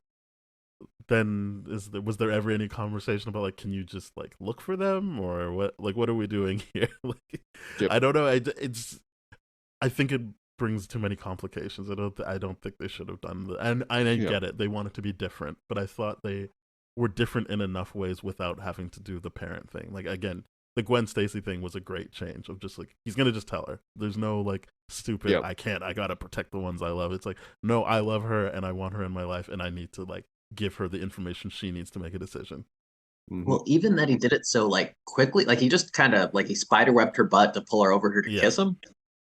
Speaker 3: then was there ever any conversation about like, can you just like look for them, or what? Like, what are we doing here? Like, I don't know. I think it brings too many complications. I don't think they should have done that. And I get it. They want it to be different, but I thought they were different in enough ways without having to do the parent thing. Like, again, the Gwen Stacy thing was a great change of just like, he's gonna just tell her. There's no like stupid, I gotta protect the ones I love. It's like, no, I love her and I want her in my life, and I need to like give her the information she needs to make a decision.
Speaker 5: Well, even that he did it so like quickly, like he just kind of like he spiderwebbed her butt to pull her over here to
Speaker 3: Yeah.
Speaker 5: kiss him.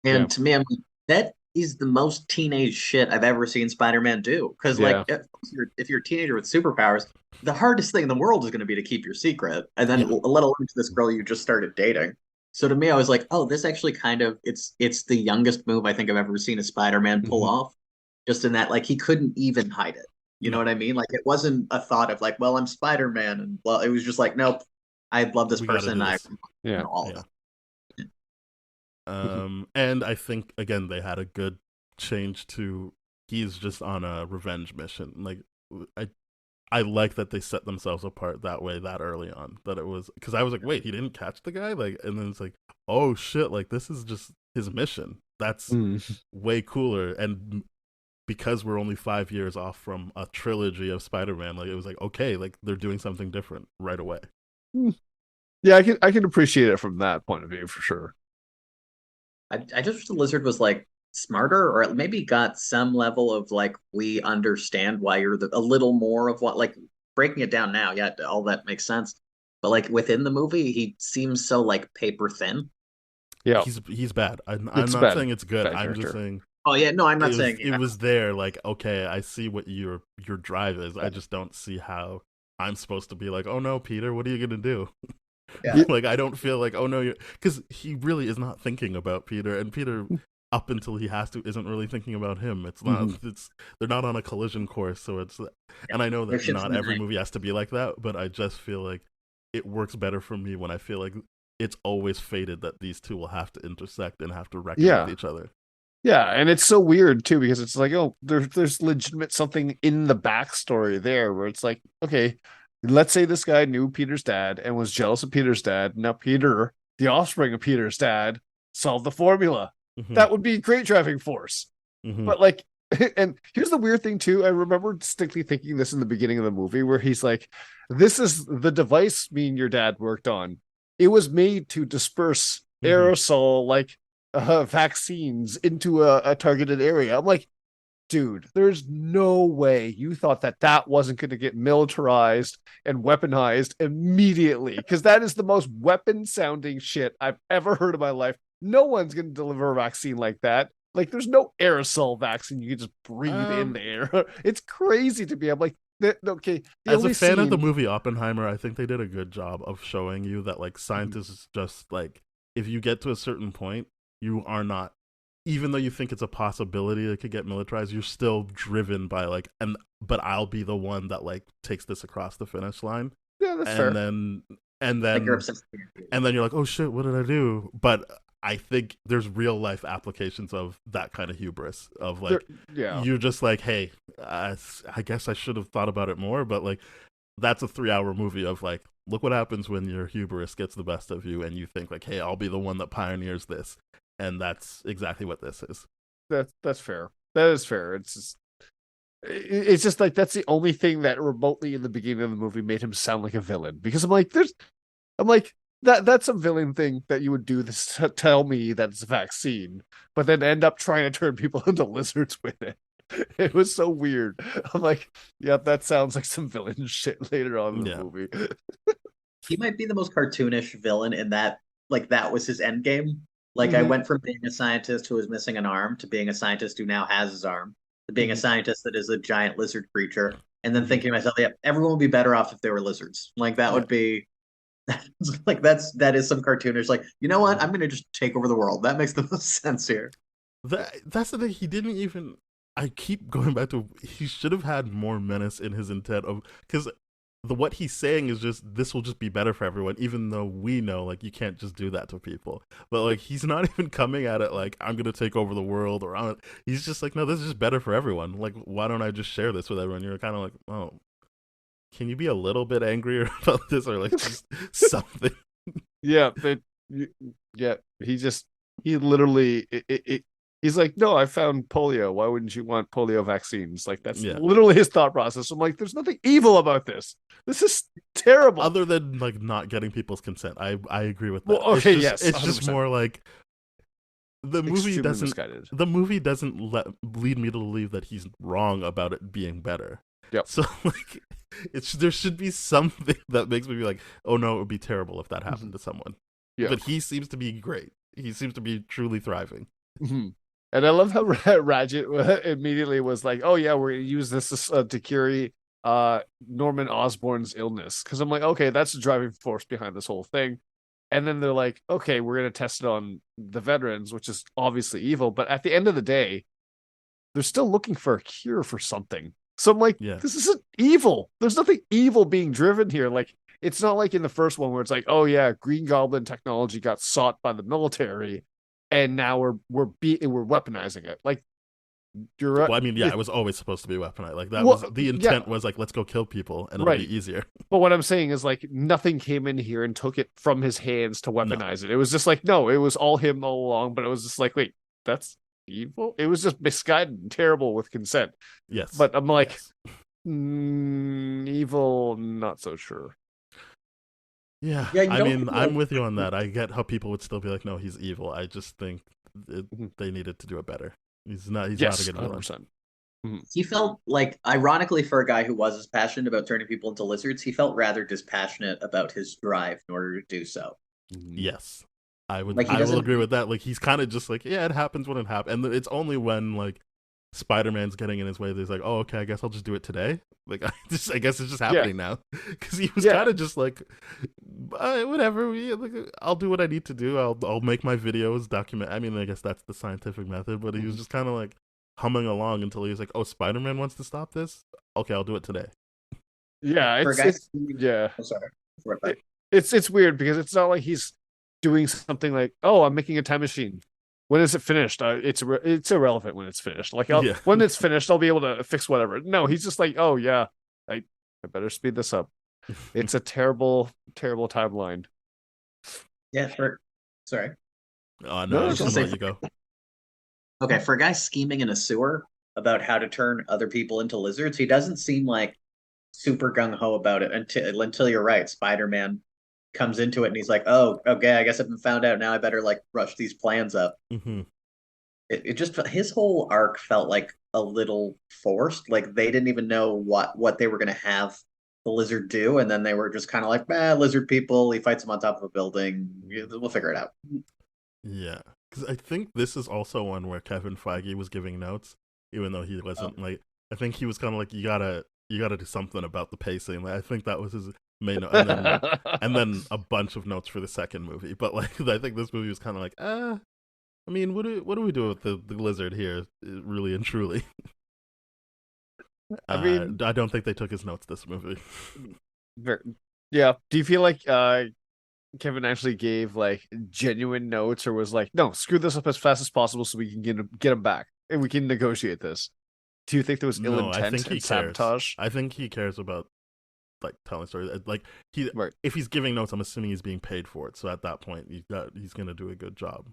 Speaker 4: Yeah.
Speaker 5: And to me, I'm like, that is the most teenage shit I've ever seen Spider-Man do. Because
Speaker 4: Yeah.
Speaker 5: like if you're a teenager with superpowers, the hardest thing in the world is going to be to keep your secret, and then
Speaker 3: Yeah.
Speaker 5: let alone to this girl you just started dating. So to me, I was like, oh, this actually kind of it's the youngest move I think I've ever seen a Spider-Man pull off. Just in that, like he couldn't even hide it. You know
Speaker 3: No,
Speaker 5: what I mean? Like it wasn't a thought of like, well, I'm Spider-Man, and well, it was just like, nope, I love this
Speaker 3: we got to
Speaker 5: person.
Speaker 3: do
Speaker 5: I
Speaker 3: this.
Speaker 4: Yeah.
Speaker 5: all
Speaker 3: Yeah.
Speaker 5: of
Speaker 3: And I think again they had a good change to he's just on a revenge mission. Like I I like that they set themselves apart that way that early on. That it was because I was like, wait, he didn't catch the guy, like, and then it's like, oh shit, like this is just his mission. That's way cooler. And because we're only 5 years off from a trilogy of Spider-Man, like it was like, okay, like they're doing something different right away.
Speaker 4: Yeah, I can appreciate it from that point of view for sure.
Speaker 5: I just wish the lizard was like smarter or maybe got some level of like we understand why you're a little more of what like breaking it down now, yeah, all that makes sense. But like within the movie, he seems so like paper thin.
Speaker 4: Yeah,
Speaker 3: He's bad. I'm
Speaker 4: it's
Speaker 3: not
Speaker 4: bad.
Speaker 3: saying it's good.
Speaker 4: Bad
Speaker 3: I'm just
Speaker 4: character.
Speaker 3: saying
Speaker 5: Oh yeah, no, I'm not saying
Speaker 3: it was there. Like, okay, I see what your drive is. I just don't see how I'm supposed to be like, oh no, Peter, what are you gonna do?
Speaker 5: yeah.
Speaker 3: Like, I don't feel like, oh no, you because he really is not thinking about Peter, and Peter, up until he has to, isn't really thinking about him. It's not. It's they're not on a collision course, so it's. And I know
Speaker 5: Their
Speaker 3: that
Speaker 5: ship's
Speaker 3: not
Speaker 5: in the
Speaker 3: every
Speaker 5: night.
Speaker 3: movie has to be like that, but I just feel like it works better for me when I feel like it's always fated that these two will have to intersect and have to reckon
Speaker 4: Yeah.
Speaker 3: with each other.
Speaker 4: Yeah, and it's so weird too because it's like, oh, there's legitimate something in the backstory there where it's like, okay, let's say this guy knew Peter's dad and was jealous of Peter's dad. Now Peter, the offspring of Peter's dad, solved the formula.
Speaker 3: Mm-hmm.
Speaker 4: That would be great driving force.
Speaker 3: Mm-hmm.
Speaker 4: But like, and here's the weird thing too. I remember distinctly thinking this in the beginning of the movie where he's like, "This is the device me and your dad worked on. It was made to disperse aerosol like vaccines into a targeted area." I'm like, dude, there's no way you thought that wasn't going to get militarized and weaponized immediately because that is the most weapon sounding shit I've ever heard in my life. No one's going to deliver a vaccine like that. Like, there's no aerosol vaccine you can just breathe in the air. It's crazy to me. I'm like, okay.
Speaker 3: As a fan of the movie Oppenheimer, I think they did a good job of showing you that like scientists just like if you get to a certain point, you are not, even though you think it's a possibility it could get militarized, you're still driven by like, but I'll be the one that like takes this across the finish line.
Speaker 4: Yeah, that's fair.
Speaker 3: And
Speaker 5: Like you're
Speaker 3: then
Speaker 5: obsessed.
Speaker 3: and then you're like, oh shit, what did I do? But I think there's real life applications of that kind of hubris of like, you're just like, hey, I guess I should have thought about it more. But like, that's a 3-hour movie of like, look what happens when your hubris gets the best of you and you think like, hey, I'll be the one that pioneers this. And that's exactly what this is.
Speaker 4: That's fair. That is fair. It's just like that's the only thing that remotely in the beginning of the movie made him sound like a villain because I'm like that's a villain thing that you would do this to tell me that it's a vaccine, but then end up trying to turn people into lizards with it. It was so weird. I'm like, yeah, that sounds like some villain shit later on in the movie.
Speaker 5: He might be the most cartoonish villain in that, like that was his end game. Like I went from being a scientist who was missing an arm to being a scientist who now has his arm to being a scientist that is a giant lizard creature, and then thinking to myself, yeah, everyone would be better off if they were lizards. Like that would be like that is some cartoonish. Like, you know what? I'm gonna just take over the world. That makes the most sense here.
Speaker 3: That's the thing. He didn't even. I keep going back to. He should have had more menace in his intent of because what he's saying is just this will just be better for everyone, even though we know like you can't just do that to people. But like he's not even coming at it like I'm gonna take over the world or he's just like, no, this is just better for everyone. Like, why don't I just share this with everyone? You're kind of like, oh, can you be a little bit angrier about this or like just something?
Speaker 4: Yeah, he literally he's like, no, I found polio. Why wouldn't you want polio vaccines? Like that's literally his thought process. I'm like, there's nothing evil about this. This is terrible.
Speaker 3: Other than like not getting people's consent. I agree with that.
Speaker 4: Well, okay,
Speaker 3: it's
Speaker 4: yes,
Speaker 3: just more like the movie doesn't lead me to believe that he's wrong about it being better.
Speaker 4: Yep.
Speaker 3: So like There should be something that makes me be like, oh no, it would be terrible if that happened to someone.
Speaker 4: Yeah.
Speaker 3: But he seems to be great. He seems to be truly thriving.
Speaker 4: And I love how Radget immediately was like, "Oh yeah, we're gonna use this to cure Norman Osborn's illness." Because I'm like, okay, that's the driving force behind this whole thing. And then they're like, okay, we're gonna test it on the veterans, which is obviously evil. But at the end of the day, they're still looking for a cure for something. So I'm like,
Speaker 3: Yeah.
Speaker 4: this isn't evil. There's nothing evil being driven here. Like, it's not like in the first one where it's like, oh yeah, Green Goblin technology got sought by the military, and now we're weaponizing it. Like, you're right.
Speaker 3: Well, I mean, yeah, it was always supposed to be weaponized. Like that
Speaker 4: Well,
Speaker 3: was the intent. Was like, let's go kill people, and it'll
Speaker 4: Right.
Speaker 3: be easier.
Speaker 4: But what I'm saying is like nothing came in here and took it from his hands to weaponize it. It was just like, no, it was all him all along. But it was just like, wait, that's evil. It was just misguided and terrible with consent.
Speaker 3: Yes,
Speaker 4: But I'm like,
Speaker 3: yes.
Speaker 4: evil, not so sure.
Speaker 3: Yeah,
Speaker 5: Yeah, you
Speaker 3: I
Speaker 5: don't
Speaker 3: mean,
Speaker 5: feel
Speaker 3: I'm
Speaker 5: like-
Speaker 3: with you on that. I get how people would still be like, no, he's evil. I just think they needed to do it better. He's not. He's not a good villain.
Speaker 4: 100%.
Speaker 5: He felt like, ironically, for a guy who was as passionate about turning people into lizards, he felt rather dispassionate about his drive in order to do so.
Speaker 3: Yes, I would.
Speaker 5: Like, he
Speaker 3: I will
Speaker 5: doesn't-
Speaker 3: agree with that. Like he's kind of just like, yeah, it happens when it happens, and it's only when like Spider-Man's getting in his way that he's like, oh, okay, I guess I'll just do it today. Like I guess it's just happening now, because he was kind of just like, whatever. I'll do what I need to do. I'll make my videos, document. I mean, I guess that's the scientific method, but he was just kind of like humming along until he was like, oh, Spider-Man wants to stop this. Okay, I'll do it today.
Speaker 4: Yeah,
Speaker 5: For a
Speaker 4: it's
Speaker 5: guy-
Speaker 4: yeah.
Speaker 5: Oh, sorry.
Speaker 4: It's weird because it's not like he's doing something like, oh, I'm making a time machine. When is it finished? It's irrelevant when it's finished. Like when it's finished, I'll be able to fix whatever. No, he's just like, oh yeah, I better speed this up. It's a terrible, terrible timeline.
Speaker 5: Yeah, sorry.
Speaker 3: Oh
Speaker 4: No,
Speaker 3: no,
Speaker 4: it's
Speaker 3: I'm
Speaker 5: just
Speaker 3: gonna let
Speaker 5: say-
Speaker 3: you go.
Speaker 5: Okay, for a guy scheming in a sewer about how to turn other people into lizards, he doesn't seem like super gung ho about it until you're right. Spider-Man comes into it and he's like, "Oh, okay, I guess I've been found out. Now I better like rush these plans up."
Speaker 3: Mm-hmm.
Speaker 5: It just, his whole arc felt like a little forced. Like they didn't even know what they were gonna have the lizard do, and then they were just kind of like, lizard people. He fights them on top of a building. We'll figure it out.
Speaker 3: Yeah, because I think this is also one where Kevin Feige was giving notes, even though he wasn't like. I think he was kind of like, you gotta do something about the pacing. Like, I think that was his main note, and then a bunch of notes for the second movie. But like, I think this movie was kind of like, I mean, what do we do with the lizard here, really and truly?
Speaker 4: I mean,
Speaker 3: I don't think they took his notes this movie.
Speaker 4: yeah. Do you feel like Kevin actually gave like genuine notes, or was like, no, screw this up as fast as possible so we can get him back and we can negotiate this? Do you think there was ill
Speaker 3: No,
Speaker 4: intent
Speaker 3: I think he
Speaker 4: and
Speaker 3: cares.
Speaker 4: sabotage?
Speaker 3: I think he cares about like telling stories. Like
Speaker 4: Right.
Speaker 3: if he's giving notes, I'm assuming he's being paid for it. So at that point, he's gonna do a good job.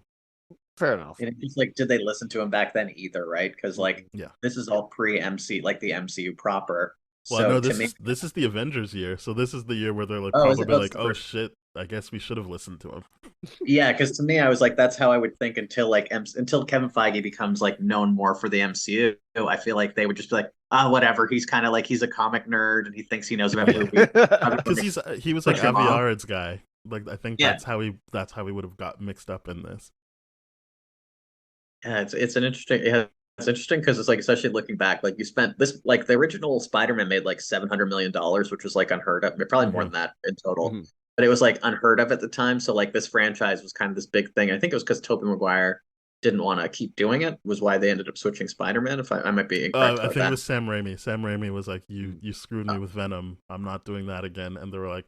Speaker 4: Fair enough.
Speaker 5: And it's like, did they listen to him back then either? Right? Because like,
Speaker 3: Yeah.
Speaker 5: this is all pre-MC, like the MCU proper.
Speaker 3: Well,
Speaker 5: So
Speaker 3: no,
Speaker 5: to me,
Speaker 3: this is the Avengers year, so this is the year where they're like
Speaker 5: Oh, is
Speaker 3: probably
Speaker 5: it?
Speaker 3: like,
Speaker 5: That's the
Speaker 3: oh
Speaker 5: first-
Speaker 3: shit, I guess we should have listened to him.
Speaker 5: yeah, because to me, I was like, that's how I would think until like until Kevin Feige becomes like known more for the MCU. I feel like they would just be like, whatever. He's kind of like, he's a comic nerd and he thinks he knows about movies.
Speaker 3: Because he was like
Speaker 5: Push him
Speaker 3: Avi
Speaker 5: off.
Speaker 3: Arad's guy. Like I think
Speaker 5: Yeah.
Speaker 3: that's how he would have got mixed up in this.
Speaker 5: Yeah, it's an interesting. Yeah, it's interesting because it's like, especially looking back, like you spent this, like the original Spider-Man made like $700 million, which was like unheard of. Probably more than that in total,
Speaker 4: Mhm.
Speaker 5: but it was like unheard of at the time. So like this franchise was kind of this big thing. I think it was because Tobey Maguire didn't want to keep doing it, was why they ended up switching Spider-Man. If I might be incorrect
Speaker 3: I
Speaker 5: about
Speaker 3: think
Speaker 5: that.
Speaker 3: it was Sam Raimi. Sam Raimi was like, you screwed me with Venom. I'm not doing that again. And they were like,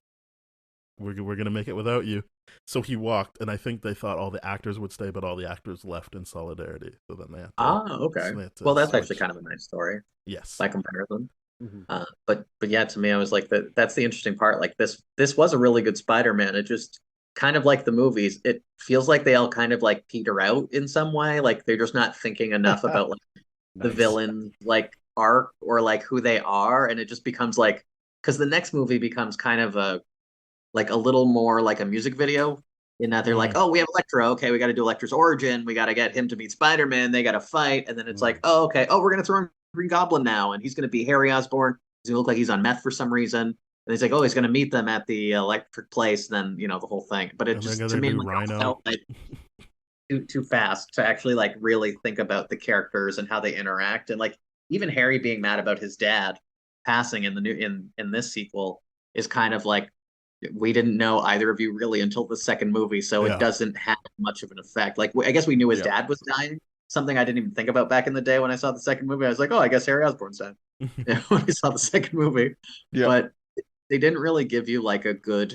Speaker 3: we're gonna make it without you. So he walked, and I think they thought all the actors would stay, but all the actors left in solidarity. So then they had to,
Speaker 5: Okay.
Speaker 3: so they had to
Speaker 5: Well, that's actually
Speaker 3: switch.
Speaker 5: kind of a nice story
Speaker 3: Yes.
Speaker 5: by comparison.
Speaker 4: Mhm.
Speaker 5: But yeah, to me, I was like, that's the interesting part. Like this was a really good Spider-Man. It just kind of like the movies. It feels like they all kind of like peter out in some way. Like they're just not thinking enough about like the
Speaker 4: Nice.
Speaker 5: villain like arc or like who they are, and it just becomes like, because the next movie becomes kind of a little more like a music video, in that they're like, oh, we have Electro. Okay, we got to do Electro's origin. We got to get him to meet Spider-Man. They got to fight. And then it's like, oh, okay. Oh, we're going to throw in Green Goblin now. And he's going to be Harry Osborn. Does he look like he's on meth for some reason? And he's like, oh, he's going to meet them at the electric place. And then, the whole thing. But it
Speaker 3: And they're
Speaker 5: just, to
Speaker 3: gonna
Speaker 5: me,
Speaker 3: do
Speaker 5: like,
Speaker 3: Rhino.
Speaker 5: felt like too fast to actually like really think about the characters and how they interact. And like even Harry being mad about his dad passing in the new in this sequel is kind of like we didn't know either of you really until the second movie, so it
Speaker 3: Yeah.
Speaker 5: doesn't have much of an effect. Like I guess we knew his
Speaker 3: Yeah.
Speaker 5: dad was dying, something I didn't even think about back in the day when I saw the second movie. I was like, oh, I guess Harry Osborn's dead when I saw the second movie.
Speaker 4: Yeah.
Speaker 5: But they didn't really give you like a good.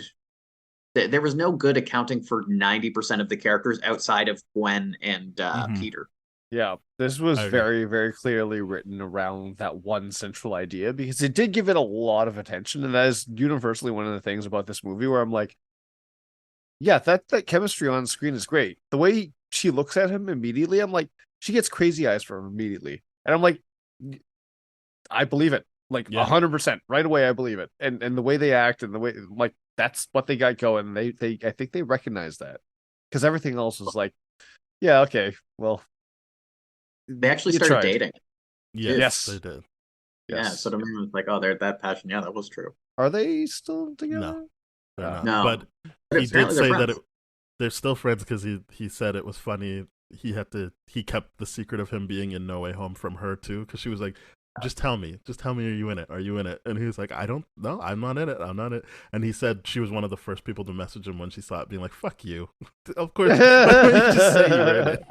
Speaker 5: There was no good accounting for 90% of the characters outside of Gwen and
Speaker 3: Mhm.
Speaker 5: Peter.
Speaker 4: Yeah, this was
Speaker 3: I agree.
Speaker 4: very, very clearly written around that one central idea because it did give it a lot of attention, and that is universally one of the things about this movie where I'm like, yeah, that chemistry on screen is great. The way she looks at him immediately, I'm like, she gets crazy eyes for him immediately, and I'm like, I believe it, like
Speaker 3: Yeah.
Speaker 4: 100% right away. I believe it, and the way they act and the way like that's what they got going. They I think they recognize that because everything else is like, yeah, okay, well.
Speaker 5: They actually
Speaker 4: You
Speaker 5: started
Speaker 4: tried.
Speaker 5: dating.
Speaker 4: Yes.
Speaker 3: They did.
Speaker 5: Yeah,
Speaker 4: Yes.
Speaker 5: so to me, it was like, oh, they're that passion. Yeah, that was true.
Speaker 4: Are they still together?
Speaker 3: No. They're not.
Speaker 5: No.
Speaker 3: But
Speaker 5: But
Speaker 3: he did
Speaker 5: apparently they're
Speaker 3: say that
Speaker 5: friends.
Speaker 3: they're still friends because he said it was funny. He kept the secret of him being in No Way Home from her too, because she was like, just tell me, are you in it? Are you in it? And he was like, I don't know, I'm not in it, I'm not in it. And he said she was one of the first people to message him when she saw it, being like, fuck you. Of course, why don't you just say you were in it?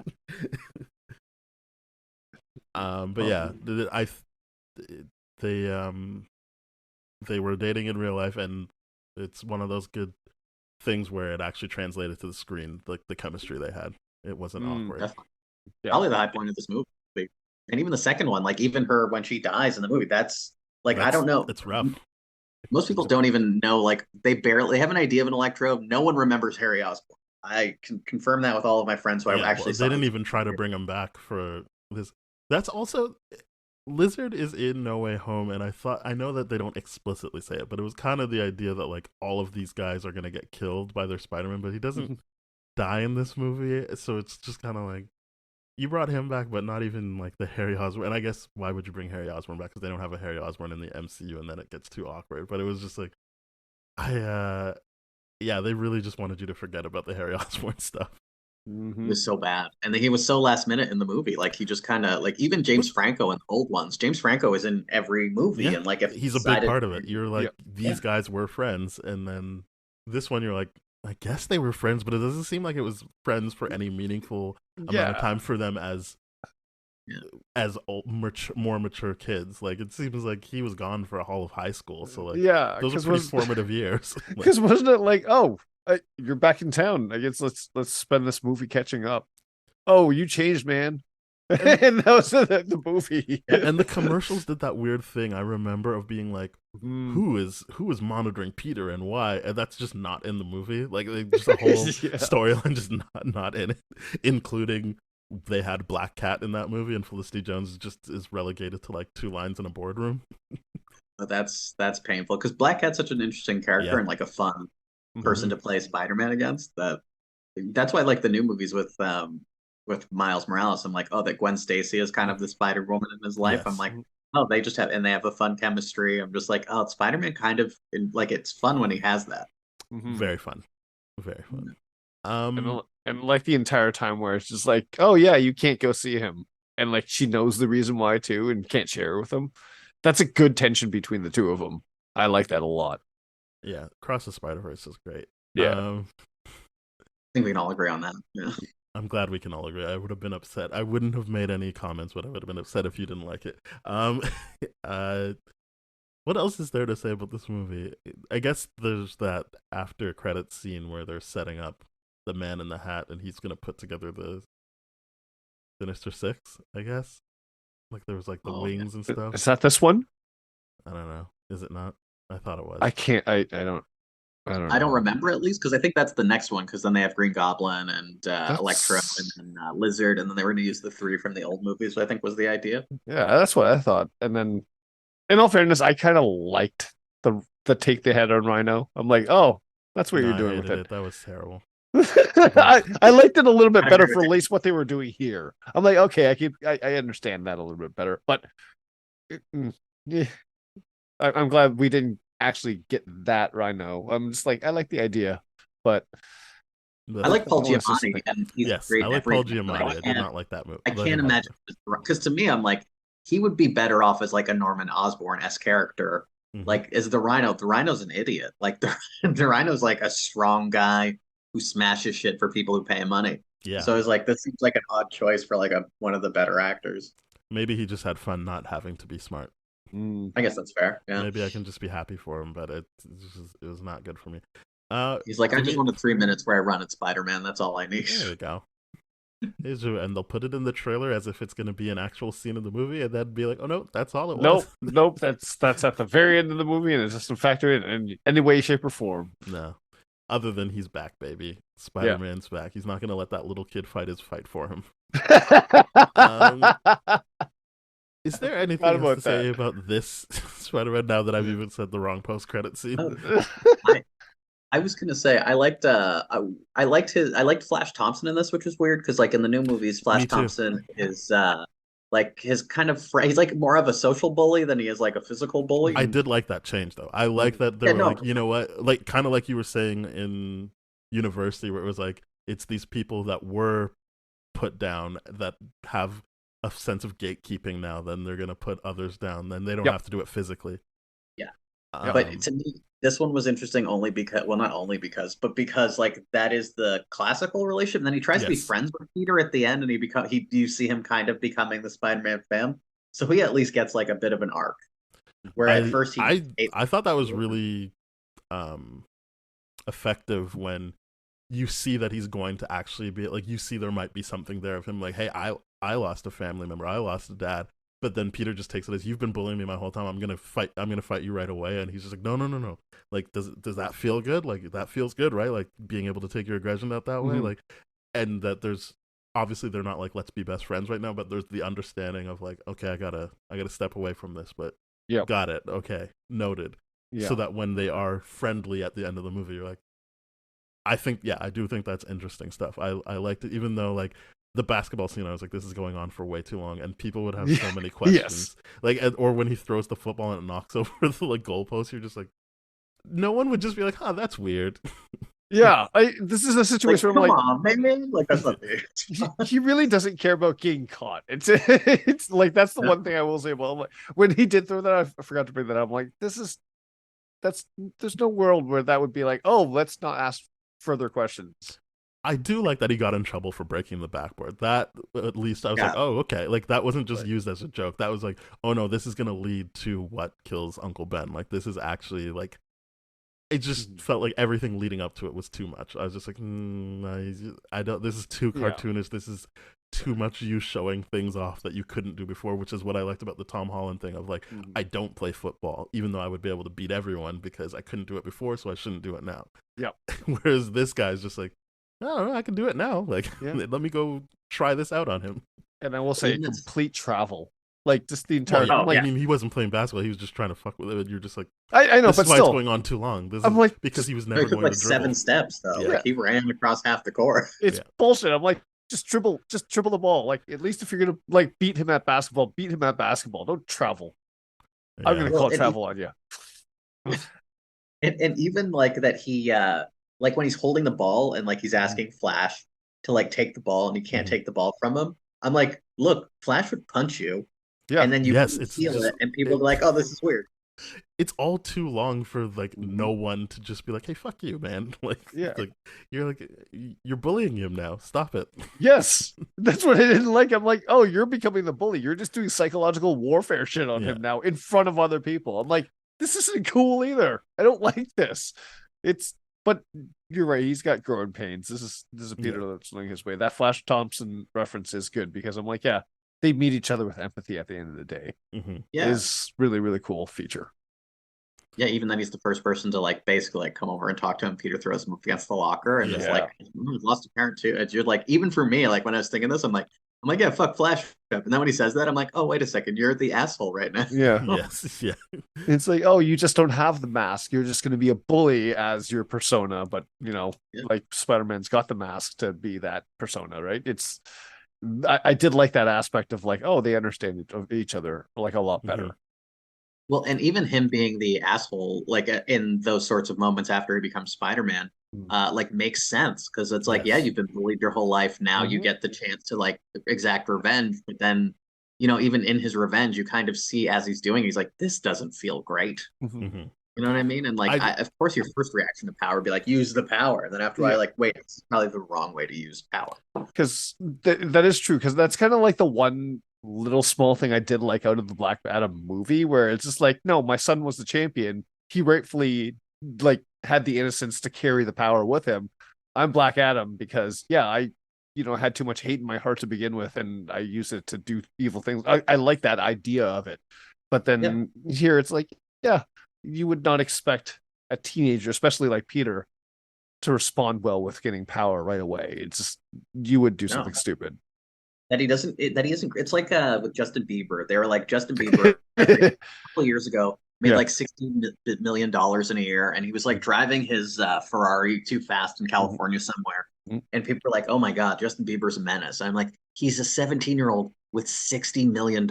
Speaker 3: But yeah, they were dating in real life, and it's one of those good things where it actually translated to the screen, like the chemistry they had. It wasn't awkward.
Speaker 5: Definitely.
Speaker 4: Yeah.
Speaker 5: Probably the high point of this movie. And even the second one, like even her when she dies in the movie, that's like I don't know.
Speaker 3: It's rough.
Speaker 5: Most people don't even know, like they have an idea of an Electro. No one remembers Harry Osborn. I can confirm that with all of my friends who I actually saw.
Speaker 3: They didn't even try to bring him back for this. That's also Lizard is in No Way Home, and I know that they don't explicitly say it, but it was kind of the idea that like all of these guys are gonna get killed by their Spider-Man, but he doesn't die in this movie, so it's just kind of like you brought him back, but not even like the Harry Osborn. And I guess why would you bring Harry Osborn back? Because they don't have a Harry Osborn in the MCU, and then it gets too awkward. But it was just like, yeah, they really just wanted you to forget about the Harry Osborn stuff.
Speaker 5: It was so bad, and then he was so last minute in the movie. Like he just kind of like even James Franco in the old ones. James Franco is in every movie, and like if
Speaker 3: he's a big part of it. You're like these guys were friends, and then this one you're like, I guess they were friends, but it doesn't seem like it was friends for any meaningful amount of time for them as more mature kids. Like it seems like he was gone for all of high school, so like those are pretty formative years.
Speaker 4: Because wasn't it like, oh, you're back in town, I guess let's spend this movie catching up. Oh, you changed, man. And that was the movie.
Speaker 3: And the commercials did that weird thing I remember of being like, who is monitoring Peter and why? And that's just not in the movie. Like just a whole storyline just not in it, including they had Black Cat in that movie, and Felicity Jones just is relegated to like 2 lines in a boardroom.
Speaker 5: But that's painful because Black Cat's such an interesting character and like a fun person to play Spider-Man against. That's why I like the new movies with Miles Morales. I'm like, oh, that Gwen Stacy is kind of the Spider-Woman in his life. I'm like, oh, they just have, and they have a fun chemistry. I'm just like, oh, Spider-Man kind of like it's fun when he has that.
Speaker 3: Very fun, very fun.
Speaker 4: And like the entire time where it's just like, oh yeah, you can't go see him, and like she knows the reason why too, and can't share with him. That's a good tension between the two of them. I like that a lot.
Speaker 3: Yeah, Cross the Spider-Verse is great.
Speaker 5: Yeah, I think we can all agree on that. Yeah.
Speaker 3: I'm glad we can all agree. I would have been upset. I wouldn't have made any comments, but I would have been upset if you didn't like it. What else is there to say about this movie? I guess there's that after credits scene where they're setting up the Man in the Hat, and he's gonna put together the Sinister Six. I guess like there was like the wings and stuff.
Speaker 4: Is that this one?
Speaker 3: I don't know. Is it not? I thought it was.
Speaker 4: I can't. I don't.
Speaker 5: I don't remember at least because I think that's the next one because then they have Green Goblin and Electro and Lizard, and then they were going to use the 3 from the old movies. So I think was the idea.
Speaker 4: Yeah, that's what I thought. And then, in all fairness, I kind of liked the take they had on Rhino. I'm like, oh, that's what you're doing with it.
Speaker 3: That was terrible.
Speaker 4: I liked it a little bit better for at least what they were doing here. I'm like, okay, I understand that a little bit better, but yeah. I'm glad we didn't actually get that Rhino. I'm just like, I like the idea, but
Speaker 5: I like Paul
Speaker 4: I wanna see
Speaker 5: Giamatti,
Speaker 4: something.
Speaker 5: and he's
Speaker 3: Yes,
Speaker 5: great
Speaker 3: I
Speaker 5: in
Speaker 3: like Paul
Speaker 5: everything. But
Speaker 3: Giamatti. I did not like that movie.
Speaker 5: I can't imagine because to me, I'm like he would be better off as like a Norman Osborn-esque character.
Speaker 3: Mhm.
Speaker 5: Like as the Rhino. The Rhino's an idiot. Like the Rhino's like a strong guy who smashes shit for people who pay him money.
Speaker 3: Yeah,
Speaker 5: So it's like this seems like an odd choice for like a one of the better actors.
Speaker 3: maybe he just had fun not having to be smart.
Speaker 4: Mm.
Speaker 5: I guess that's fair. Yeah.
Speaker 3: Maybe I can just be happy for him, but it was not good for me.
Speaker 5: He's like, I
Speaker 3: give
Speaker 5: just
Speaker 3: me-
Speaker 5: wanted 3 minutes where I run at Spider-Man. That's all I need.
Speaker 3: There you go. And they'll put it in the trailer as if it's going to be an actual scene of the movie, and then be like, "Oh no, that's all it was."
Speaker 4: Nope. That's at the very end of the movie, and it doesn't factor in any way, shape, or form.
Speaker 3: No, other than he's back, baby. Spider-Man's back. He's not going to let that little kid fight his fight for him. Is there anything else to say about this Spider-Man now that I've even said the wrong post-credit scene?
Speaker 5: I was gonna say I liked Flash Thompson in this, which was weird because like in the new movies, Flash Thompson is like his kind of he's like more of a social bully than he is like a physical bully.
Speaker 3: I did like that change though. I like that they were like, you know what, like kind of like you were saying in University, where it was like it's these people that were put down that have a sense of gatekeeping now. Then they're gonna put others down. Then they don't have to do it physically.
Speaker 5: Yeah, but to me, this one was interesting only because, well, not only because, but because like that is the classical relationship. And then he tries to be friends with Peter at the end, and you see him kind of becoming the Spider-Man fan. So he at least gets like a bit of an arc. Where at first
Speaker 3: I thought that was really effective when you see that he's going to actually be like, you see there might be something there of him like, hey, I lost a family member, I lost a dad. But then Peter just takes it as, you've been bullying me my whole time. I'm gonna fight you right away. And he's just like, no. Like, does that feel good? Like, that feels good, right? Like being able to take your aggression out that way. Like, and that there's obviously they're not like, let's be best friends right now. But there's the understanding of like, okay, I gotta step away from this. But got it. Okay, noted. Yeah. So that when they are friendly at the end of the movie, you're like, I do think that's interesting stuff. I liked it, even though like the basketball scene, I was like, this is going on for way too long, and people would have so many questions. Like, or when he throws the football and it knocks over the like goalpost, you're just like, no one would just be like, "Huh, that's weird."
Speaker 4: Yeah, this is a situation
Speaker 5: like,
Speaker 4: where I'm like,
Speaker 5: come on, man. Like that's not weird.
Speaker 4: he really doesn't care about getting caught. It's like that's the one thing I will say. Well, like, when he did throw that, I forgot to bring that up. I'm like, there's no world where that would be like, oh, let's not ask further questions.
Speaker 3: I do like that he got in trouble for breaking the backboard. That, at least I was like, oh, okay. Like, that wasn't just used as a joke. That was like, oh no, this is going to lead to what kills Uncle Ben. Like, this is actually like, it just felt like everything leading up to it was too much. I was just like, I don't, this is too cartoonish. This is too much you showing things off that you couldn't do before, which is what I liked about the Tom Holland thing of like, I don't play football, even though I would be able to beat everyone because I couldn't do it before, so I shouldn't do it now. Yeah. Whereas this guy's just like, oh, I can do it now. Like, let me go try this out on him.
Speaker 4: And I will say, complete travel. Like, just the entire...
Speaker 3: I mean, he wasn't playing basketball. He was just trying to fuck with it. And you're just like,
Speaker 4: I know,
Speaker 3: this
Speaker 4: but
Speaker 3: is why
Speaker 4: still.
Speaker 3: It's going on too long. This
Speaker 4: I'm
Speaker 3: is
Speaker 4: like...
Speaker 3: Because he was never going
Speaker 5: like
Speaker 3: to dribble.
Speaker 5: 7 steps, though. Yeah. Like, he ran across half the court.
Speaker 4: It's bullshit. I'm like, just dribble the ball. Like, at least if you're going to, like, beat him at basketball. Don't travel. Yeah. I'm going to call travel on you.
Speaker 5: And even, like, that he... like, when he's holding the ball and, like, he's asking Flash to like take the ball and he can't take the ball from him. I'm like, look, Flash would punch you. Yeah. And then you feel it and people are like, oh, this is weird.
Speaker 3: It's all too long for like no one to just be like, hey, fuck you, man. Like, you're bullying him now. Stop it.
Speaker 4: Yes. That's what I didn't like. I'm like, oh, you're becoming the bully. You're just doing psychological warfare shit on him now in front of other people. I'm like, this isn't cool either. I don't like this. But you're right. He's got growing pains. This is Peter that's going his way. That Flash Thompson reference is good because I'm like, they meet each other with empathy at the end of the day. Yeah, is really, really cool feature.
Speaker 5: Yeah, even then he's the first person to like basically like come over and talk to him. Peter throws him up against the locker and just like lost a parent too. And you're like, even for me, like when I was thinking this, I'm like, yeah, fuck Flash. And then when he says that, I'm like, oh, wait a second, you're the asshole right now.
Speaker 4: Yeah.
Speaker 3: Yes. Yeah.
Speaker 4: It's like, oh, you just don't have the mask. You're just going to be a bully as your persona. But, like Spider-Man's got the mask to be that persona, right? I did like that aspect of like, oh, they understand each other like a lot better.
Speaker 5: Well, and even him being the asshole, like in those sorts of moments after he becomes Spider-Man, like makes sense because it's like, yeah,
Speaker 3: Yes.
Speaker 5: you've been bullied your whole life. Now you
Speaker 4: Mhm.
Speaker 5: get the chance to like exact revenge, but then, even in his revenge, you kind of see as he's doing, he's like, this doesn't feel great.
Speaker 4: Mhm.
Speaker 3: Hmm.
Speaker 5: You know what I mean? And like,
Speaker 3: I
Speaker 5: of course, your first reaction to power would be like, use the power. And then after I
Speaker 4: Yeah,
Speaker 5: like, wait, this is probably the wrong way to use power.
Speaker 4: because that is true. Because that's kind of like the one little small thing I did like out of the Black Adam movie, where it's just like, no, my son was the champion. He rightfully like had the innocence to carry the power with him. I'm Black Adam because yeah, I had too much hate in my heart to begin with, and I use it to do evil things. I like that idea of it, but
Speaker 5: Yeah.
Speaker 4: then here it's like, yeah, you would not expect a teenager, especially like Peter, to respond well with getting power right away. It's just you would do something
Speaker 5: No.
Speaker 4: stupid.
Speaker 5: That he doesn't that he isn't it's like with Justin Bieber. They were like Justin Bieber a couple of years ago made
Speaker 4: Yeah.
Speaker 5: like $16 million in a year, and he was like driving his Ferrari too fast in
Speaker 4: Mhm.
Speaker 5: California somewhere,
Speaker 4: Mhm.
Speaker 5: and people were like, oh my god, Justin Bieber's a menace. I'm like, he's a 17-year-old with $60 million.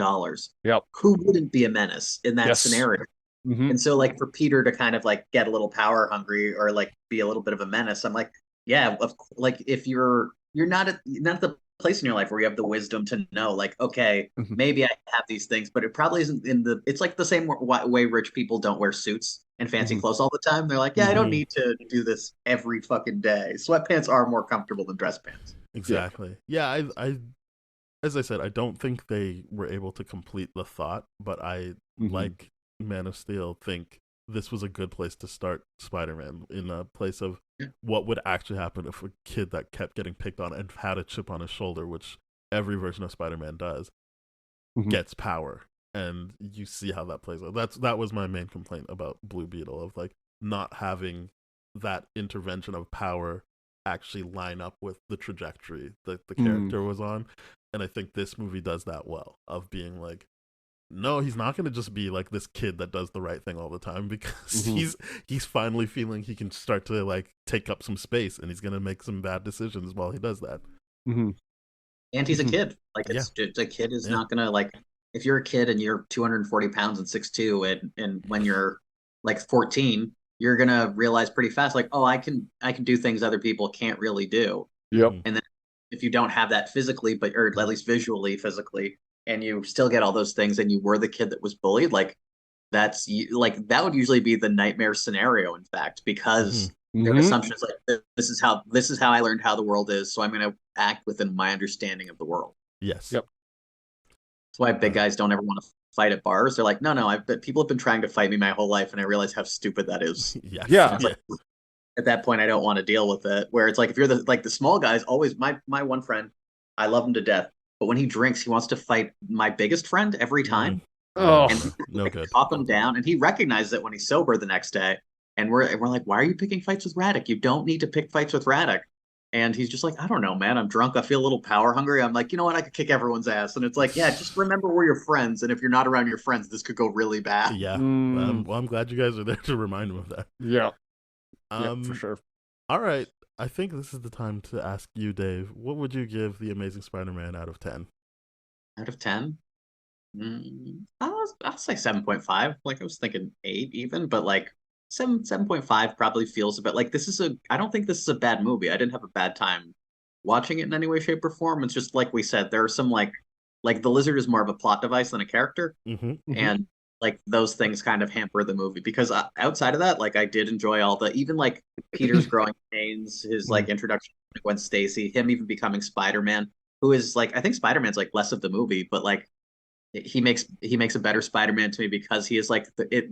Speaker 4: Yep.
Speaker 5: Who wouldn't be a menace in that
Speaker 4: Yes.
Speaker 5: scenario?
Speaker 4: Hmm.
Speaker 5: And so like for Peter to kind of like get a little power hungry or like be a little bit of a menace, I'm like, yeah, like if you're not at the place in your life where you have the wisdom to know like, okay,
Speaker 4: Hmm.
Speaker 5: maybe I have these things, but it probably isn't in the it's like the same way rich people don't wear suits and fancy
Speaker 4: Hmm.
Speaker 5: clothes all the time. They're like, yeah, I don't
Speaker 3: hmm
Speaker 5: need to do this every fucking day. Sweatpants are more comfortable than dress pants.
Speaker 4: Yeah.
Speaker 3: exactly. Yeah, I as I said, I don't think they were able to complete the thought, but I,
Speaker 4: Hmm.
Speaker 3: like Man of Steel, think this was a good place to start Spider-Man, in a place of
Speaker 5: Yeah.
Speaker 3: what would actually happen if a kid that kept getting picked on and had a chip on his shoulder, which every version of Spider-Man does,
Speaker 4: Hmm.
Speaker 3: gets power, and you see how that plays out. That was my main complaint about Blue Beetle, of like not having that intervention of power actually line up with the trajectory that the
Speaker 4: Hmm.
Speaker 3: character was on. And I think this movie does that well, of being like, no, he's not going to just be like this kid that does the right thing all the time, because
Speaker 4: Hmm.
Speaker 3: he's finally feeling he can start to like take up some space, and he's going to make some bad decisions while he does that.
Speaker 4: Hmm.
Speaker 5: And he's a kid. Like
Speaker 3: Yeah,
Speaker 5: it's a kid is
Speaker 3: yeah.
Speaker 5: not gonna like if you're a kid and you're 240 pounds and 6'2", and when you're like 14, you're gonna realize pretty fast, like, oh, I can do things other people can't really do.
Speaker 4: Yep.
Speaker 3: Hmm.
Speaker 5: And then if you don't have that physically, but or at least visually, physically, and you still get all those things, and you were the kid that was bullied, like like that would usually be the nightmare scenario, in fact,
Speaker 3: Hmm.
Speaker 5: because their
Speaker 4: Hmm.
Speaker 5: assumption is like this is how I learned how the world is, so I'm going to act within my understanding of the world.
Speaker 3: Yes.
Speaker 4: Yep.
Speaker 5: That's why big
Speaker 3: Uh,
Speaker 5: guys don't ever want to fight at bars. They're like, no, no, people have been trying to fight me my whole life, and I realize how stupid that is.
Speaker 3: yes.
Speaker 5: And
Speaker 4: Yeah.
Speaker 5: it's
Speaker 3: Yeah.
Speaker 5: like at that point, I don't want to deal with it. Where it's like if you're the small guys, always my one friend, I love him to death, but when he drinks, he wants to fight my biggest friend every
Speaker 3: Hmm.
Speaker 5: time,
Speaker 3: Yeah.
Speaker 5: and
Speaker 4: Oh.
Speaker 3: No
Speaker 5: like
Speaker 3: good.
Speaker 5: talk him down, and he recognizes it when he's sober the next day. And we're like, why are you picking fights with Raddick? You don't need to pick fights with Raddick. And he's just like, I don't know, man. I'm drunk. I feel a little power hungry. I'm like, you know what? I could kick everyone's ass. And it's like, yeah, just remember we're your friends. And if you're not around your friends, this could go really bad.
Speaker 3: Yeah.
Speaker 4: Mm.
Speaker 3: Well, I'm glad you guys are there to remind him of that.
Speaker 4: Yeah. Yeah, for
Speaker 3: Um.
Speaker 4: sure.
Speaker 3: All right. I think this is the time to ask you, Dave. What would you give the Amazing Spider-Man out of 10?
Speaker 5: Out of 10, I'll say 7.5. Like I was thinking 8 even, but like 7.5 probably feels a bit like I don't think this is a bad movie. I didn't have a bad time watching it in any way, shape, or form. It's just like we said, there are some like the lizard is more of a plot device than a character.
Speaker 3: Mm-hmm.
Speaker 4: Hmm.
Speaker 5: And like those things kind of hamper the movie because outside of that, like I did enjoy all the even like Peter's growing pains, his like introduction to Gwen Stacy, him even becoming Spider-Man, who is like I think Spider-Man's like less of the movie, but like he makes a better Spider-Man to me because he is like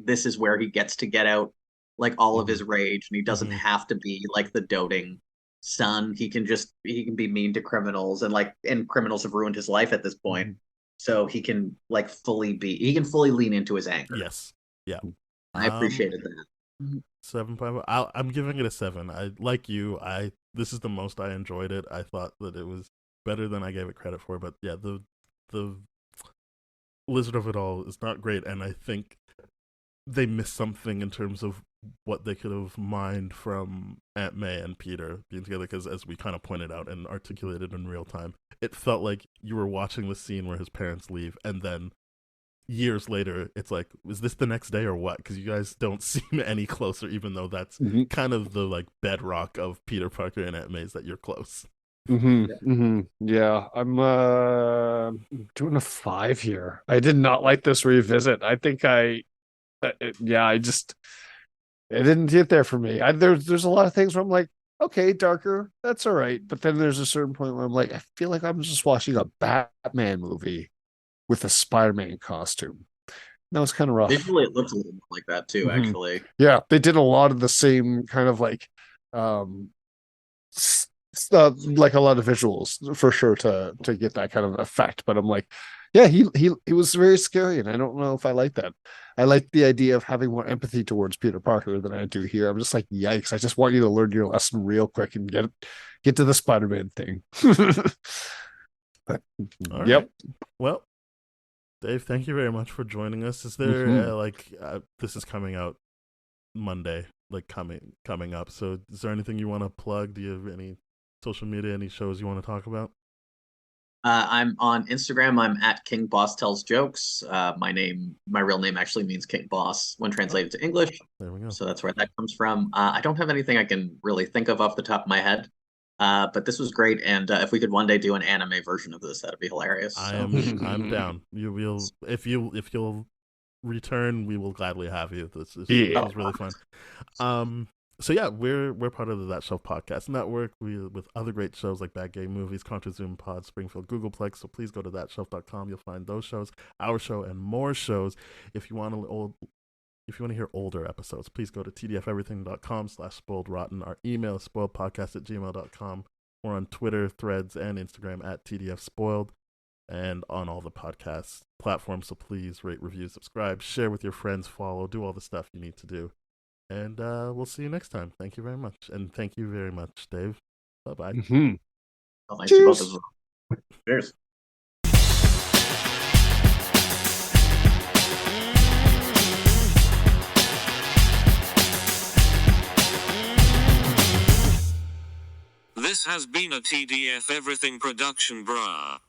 Speaker 5: this is where he gets to get out like all of
Speaker 4: Hmm.
Speaker 5: his rage, and he doesn't
Speaker 3: Mm-hmm.
Speaker 5: have to be like the doting son. He can be mean to criminals, and criminals have ruined his life at this point.
Speaker 4: Hmm.
Speaker 5: So he can fully lean into his anger.
Speaker 3: Yes. Yeah.
Speaker 5: I
Speaker 3: Um.
Speaker 5: appreciated that.
Speaker 3: 7.5. I'm giving it a 7. I like you. This is the most I enjoyed it. I thought that it was better than I gave it credit for. But yeah, the Lizard of it all is not great, and I think they missed something in terms of what they could have mined from Aunt May and Peter being together, because as we kind of pointed out and articulated in real time, it felt like you were watching the scene where his parents leave, and then years later, it's like, is this the next day or what? Because you guys don't seem any closer, even though that's kind of the like bedrock of Peter Parker and Aunt May's, that you're close.
Speaker 4: Yeah, I'm doing a 5 year. I did not like this revisit. I think I just it didn't get there for me. There's a lot of things where I'm like, okay, darker, that's all right. But then there's a certain point where I'm like, I feel like I'm just watching a Batman movie with a Spider-Man costume. That was kind of rough.
Speaker 5: Visually, it looks a little bit like that too, actually.
Speaker 4: Yeah, they did a lot of the same kind of like like a lot of visuals for sure to get that kind of effect. But I'm like, yeah, he was very scary, and I don't know if I like that. I like the idea of having more empathy towards Peter Parker than I do here. I'm just like, yikes! I just want you to learn your lesson real quick and get to the Spider-Man thing. But
Speaker 3: Right. Well, Dave, thank you very much for joining us. Is there this is coming out Monday, like coming up. So is there anything you want to plug? Do you have any social media, any shows you want to talk about?
Speaker 5: I'm on Instagram. I'm at King Boss Tells Jokes. My real name actually means King Boss when translated to English.
Speaker 3: There we go.
Speaker 5: So that's where that comes from. I don't have anything I can really think of off the top of my head. But this was great, and if we could one day do an anime version of this, that'd be hilarious.
Speaker 3: I'm down. If you'll return, we will gladly have you. This is really fun. So yeah, we're part of the That Shelf Podcast Network. With other great shows like Bad Gay Movies, Contra Zoom Pod, Springfield Googleplex. So please go to thatshelf.com. You'll find those shows, our show, and more shows. If you want to hear older episodes, please go to tdfeverything.com/spoiledrotten. Our email is spoiledpodcast@gmail.com. We're on Twitter, Threads, and Instagram at tdfspoiled, and on all the podcast platforms. So please rate, review, subscribe, share with your friends, follow, do all the stuff you need to do. And we'll see you next time. Thank you very much. And thank you very much, Dave. Bye-bye.
Speaker 5: Well, thanks to both of you. Cheers.
Speaker 1: This has been a TDF Everything production, brah.